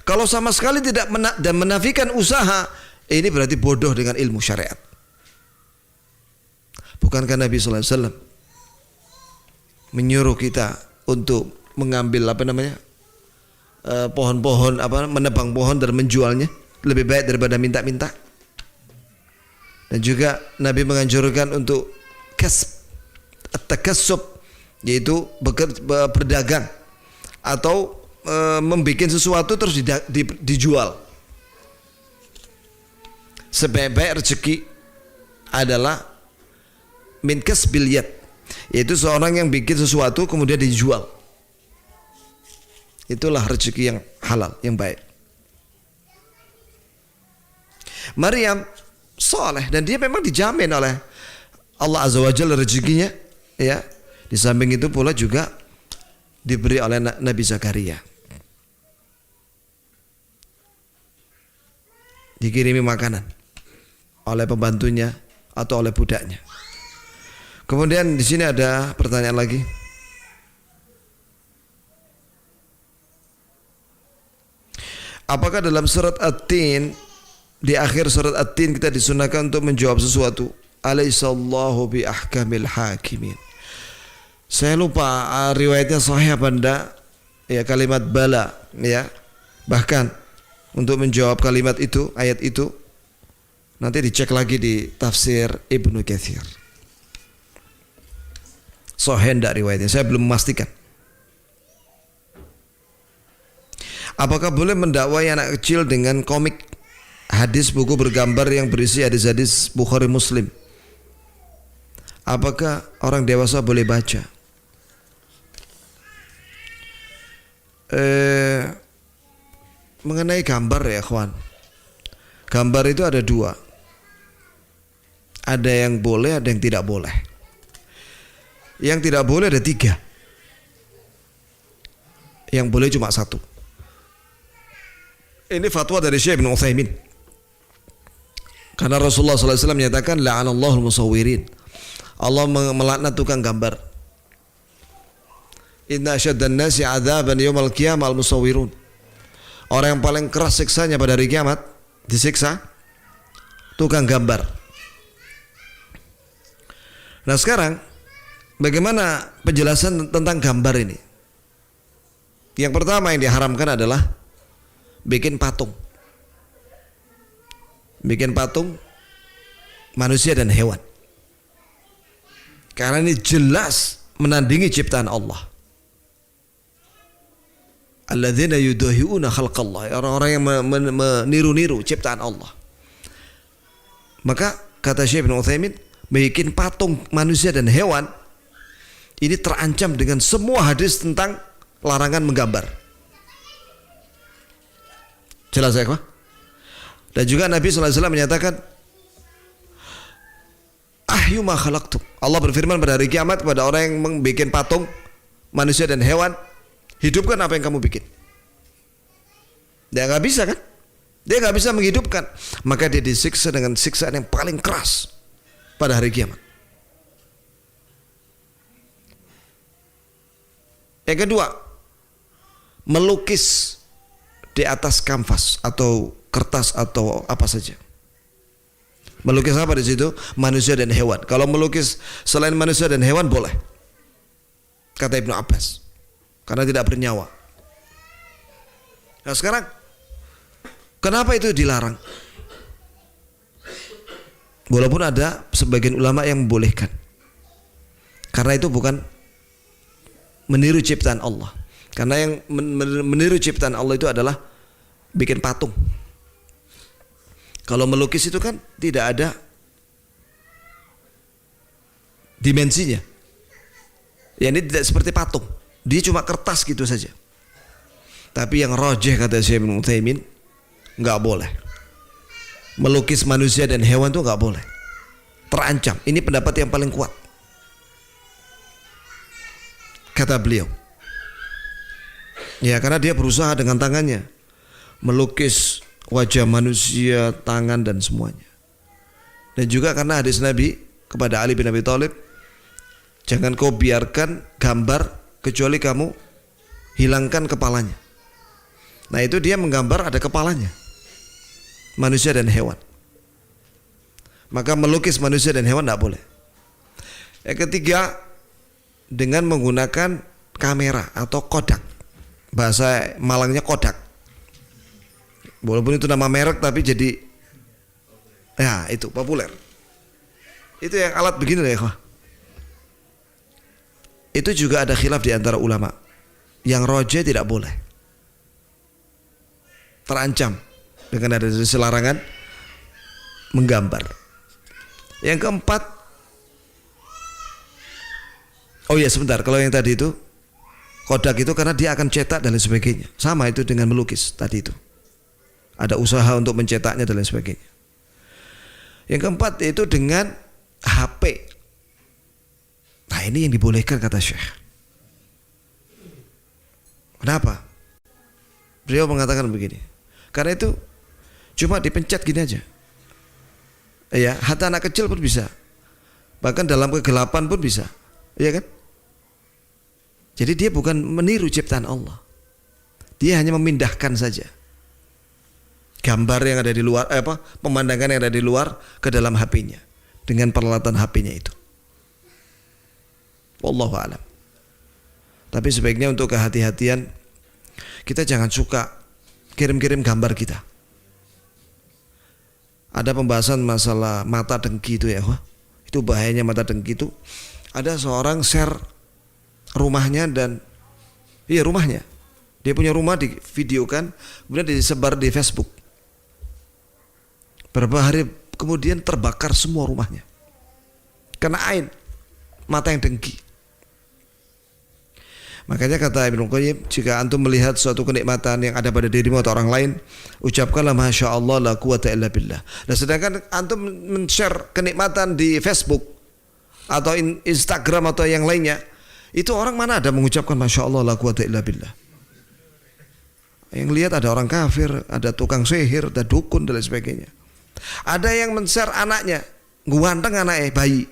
B: Kalau sama sekali tidak dan menafikan usaha, ini berarti bodoh dengan ilmu syariat. Bukankah Nabi sallallahu alaihi wasallam menyuruh kita untuk mengambil pohon-pohon, menebang pohon dan menjualnya lebih baik daripada minta-minta. Dan juga Nabi menganjurkan untuk at-takassub, yaitu berdagang atau membuat sesuatu terus dijual. Sebaik-baik rezeki adalah min kasbil yad, yaitu seorang yang bikin sesuatu kemudian dijual. Itulah rezeki yang halal, yang baik. Maryam soleh dan dia memang dijamin oleh Allah Azza wa Jalla rezekinya, ya. Di samping itu pula juga diberi oleh Nabi Zakaria. Dikirimi makanan oleh pembantunya atau oleh budaknya. Kemudian di sini ada pertanyaan lagi. Apakah dalam surat At-Tin, di akhir surat At-Tin kita disunahkan untuk menjawab sesuatu? Alaihissallahu bi ahkamil hakimin. Saya lupa riwayatnya sahih apa enggak, ya, kalimat bala, ya. Bahkan untuk menjawab kalimat itu, ayat itu, nanti dicek lagi di tafsir Ibnu Katsir. Sahih enggak riwayatnya? Saya belum memastikan. Apakah boleh mendakwai anak kecil dengan komik, hadis, buku bergambar yang berisi hadis-hadis Bukhari Muslim? Apakah orang dewasa boleh baca? Mengenai gambar ya kawan, gambar itu ada dua, ada yang boleh, ada yang tidak boleh. Yang tidak boleh ada tiga, yang boleh cuma satu. Ini fatwa dari Syekh Ibn Utsaimin, karena Rasulullah SAW menyatakan la'anallahu al-musawwirin, Allah melaknat tukang gambar. Inna asyaddan nasi 'adzaban yaumal qiyamah al-musawwirun. Orang yang paling keras siksanya pada hari kiamat, disiksa tukang gambar. Nah sekarang bagaimana penjelasan tentang gambar ini? Yang pertama yang diharamkan adalah bikin patung. Bikin patung manusia dan hewan. Karena ini jelas menandingi ciptaan Allah. Alladzina yudahi'una khalqallah, orang-orang yang meniru-niru ciptaan Allah. Maka kata Syekh Ibn Utsaimin, bikin patung manusia dan hewan ini terancam dengan semua hadis tentang larangan menggambar. Jelas ya, Pak? Dan juga Nabi SAW menyatakan, ahyu ma khalaqtu. Allah berfirman pada hari kiamat kepada orang yang membuat patung manusia dan hewan, hidupkan apa yang kamu bikin. Dia nggak bisa kan? Dia nggak bisa menghidupkan, maka dia disiksa dengan siksaan yang paling keras pada hari kiamat. Yang kedua, melukis di atas kanvas atau kertas atau apa saja. Melukis apa di situ? Manusia dan hewan. Kalau melukis selain manusia dan hewan boleh, kata Ibnu Abbas, karena tidak bernyawa. Nah sekarang, kenapa itu dilarang? Walaupun ada sebagian ulama yang membolehkan, karena itu bukan meniru ciptaan Allah. Karena yang meniru ciptaan Allah itu adalah bikin patung. Kalau melukis itu kan tidak ada dimensinya. Ya ini tidak seperti patung. Dia cuma kertas gitu saja. Tapi yang rajih kata Syekh Ibnu Utsaimin, nggak boleh. Melukis manusia dan hewan itu nggak boleh. Terancam. Ini pendapat yang paling kuat. Kata beliau. Ya karena dia berusaha dengan tangannya melukis wajah manusia, tangan dan semuanya. Dan juga karena hadis Nabi kepada Ali bin Abi Thalib, jangan kau biarkan gambar kecuali kamu hilangkan kepalanya. Nah itu dia menggambar ada kepalanya, manusia dan hewan. Maka melukis manusia dan hewan tidak boleh. Yang ketiga, dengan menggunakan kamera atau kodak. Bahasa Malangnya kodak. Walaupun itu nama merek tapi jadi ya itu populer. Itu yang alat begini ya, ikhwah. Itu juga ada khilaf di antara ulama. Yang rajih tidak boleh. Terancam dengan ada larangan menggambar. Yang keempat, oh ya sebentar, kalau yang tadi itu kodak itu karena dia akan cetak dan lain sebagainya. Sama itu dengan melukis tadi itu. Ada usaha untuk mencetaknya dan lain sebagainya. Yang keempat yaitu dengan HP. Nah ini yang dibolehkan kata Syekh. Kenapa? Beliau mengatakan begini. Karena itu cuma dipencet gini aja. Ya, hati anak kecil pun bisa. Bahkan dalam kegelapan pun bisa. Iya kan? Jadi dia bukan meniru ciptaan Allah. Dia hanya memindahkan saja gambar yang ada di luar, pemandangan yang ada di luar ke dalam HP-nya dengan peralatan HP-nya itu. Wallahu a'lam. Tapi sebaiknya untuk kehati-hatian, kita jangan suka kirim-kirim gambar kita. Ada pembahasan masalah mata dengki itu ya, itu bahayanya mata dengki itu. Ada seorang share rumahnya dan rumahnya. Dia punya rumah divideokan, kemudian disebar di Facebook. Beberapa hari kemudian terbakar semua rumahnya. Kena ain, mata yang dengki. Makanya kata Ibnu Qayyim, jika antum melihat suatu kenikmatan yang ada pada dirimu atau orang lain, ucapkanlah masya Allah la quwata illa billah. Nah sedangkan antum men-share kenikmatan di Facebook atau Instagram atau yang lainnya, itu orang mana ada mengucapkan masya Allah la quwata illa billah. Yang lihat ada orang kafir, ada tukang sihir, ada dukun dan lain sebagainya. Ada yang men-share anaknya, ganteng anaknya bayi,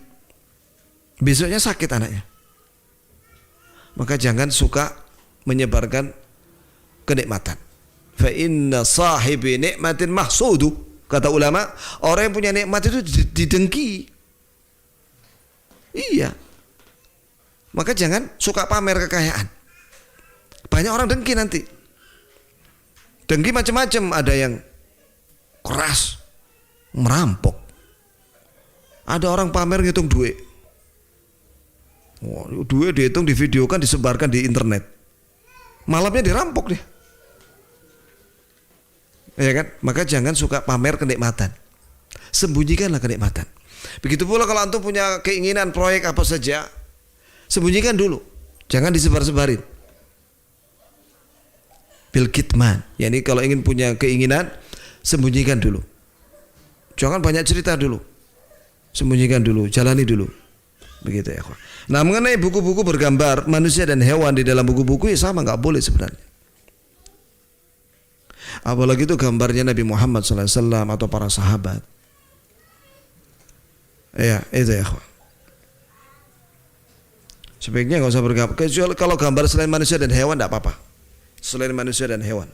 B: besoknya sakit anaknya. Maka jangan suka menyebarkan kenikmatan. Fa inna sahibi nikmatin mahsudu, kata ulama, orang yang punya nikmat itu didengki. Iya. Maka jangan suka pamer kekayaan. Banyak orang dengki nanti. Dengki macam-macam, ada yang keras, merampok. Ada orang pamer ngitung duit. Duit dihitung, divideokan, disebarkan di internet. Malamnya dirampok dia. Ya kan? Maka jangan suka pamer kenikmatan. Sembunyikanlah kenikmatan. Begitu pula kalau antum punya keinginan proyek apa saja, sembunyikan dulu. Jangan disebar-sebarin. bil kitman. Yani kalau ingin punya keinginan, sembunyikan dulu. Jangan banyak cerita dulu. Sembunyikan dulu, jalani dulu. Begitu ya. Nah, mengenai buku-buku bergambar manusia dan hewan di dalam buku-buku ya sama, nggak boleh sebenarnya. Apalagi itu gambarnya Nabi Muhammad SAW atau para sahabat. Ya, itu ya. Sebaiknya nggak usah bergambar. Kecuali kalau gambar selain manusia dan hewan tidak apa-apa. Selain manusia dan hewan.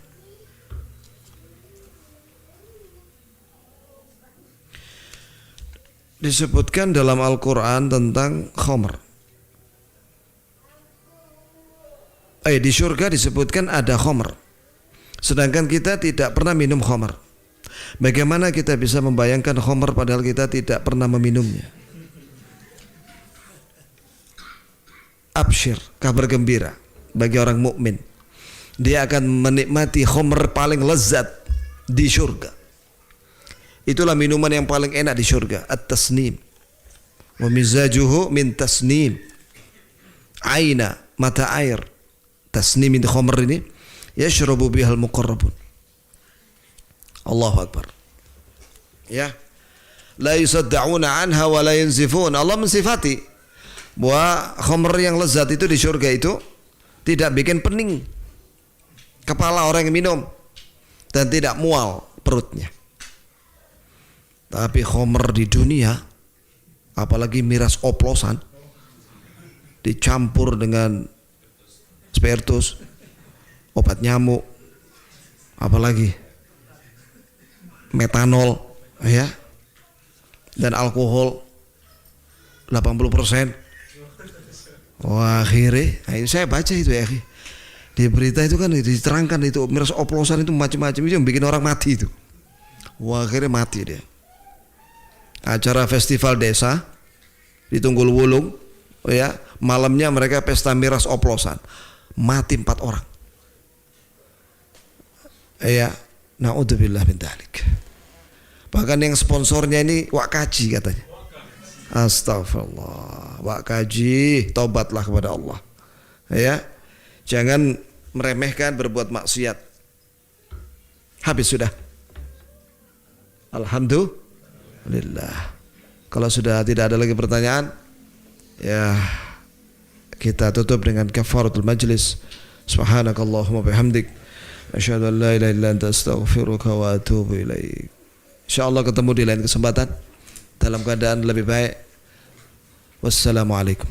B: Disebutkan dalam Al-Quran tentang khamr. Di surga disebutkan ada khamr. Sedangkan kita tidak pernah minum khamr. Bagaimana kita bisa membayangkan khamr padahal kita tidak pernah meminumnya? Absyir, kabar gembira bagi orang mukmin. Dia akan menikmati khamr paling lezat di surga. Itulah minuman yang paling enak di surga, at-tasnim. Wa mizajuhu min tasnim. Aina, mata air. Tasnim min khamr ini yashrabu bihal muqarrabun. Allahu Akbar. Ya. La yusaddauna anha wa la yunzifun. Allah mensifati bahwa khamr yang lezat itu di surga itu tidak bikin pening kepala orang yang minum dan tidak mual perutnya. Tapi khamr di dunia, apalagi miras oplosan dicampur dengan spiritus, obat nyamuk, apalagi metanol, ya, dan alkohol 80%. Wah, akhirnya, ini saya baca itu ya, di berita itu kan diterangkan itu miras oplosan itu macam-macam itu yang bikin orang mati itu. Wah, akhirnya mati dia. Acara festival desa di Tunggul Wulung, ya, malamnya mereka pesta miras oplosan, mati 4 orang. Ya, naudzubillah min dzalik. Bahkan yang sponsornya ini Wak Kaji katanya. Astagfirullah, Wak Kaji, tobatlah kepada Allah. Ya, jangan meremehkan berbuat maksiat. Habis sudah. Alhamdulillah. Kalau sudah tidak ada lagi pertanyaan, ya kita tutup dengan kafaratul majlis. Subhanakallahumma bihamdik, asyhadu an la ilaha illa anta astaghfiruka wa atubu ilaik. Insyaallah ketemu di lain kesempatan dalam keadaan lebih baik. Wassalamualaikum.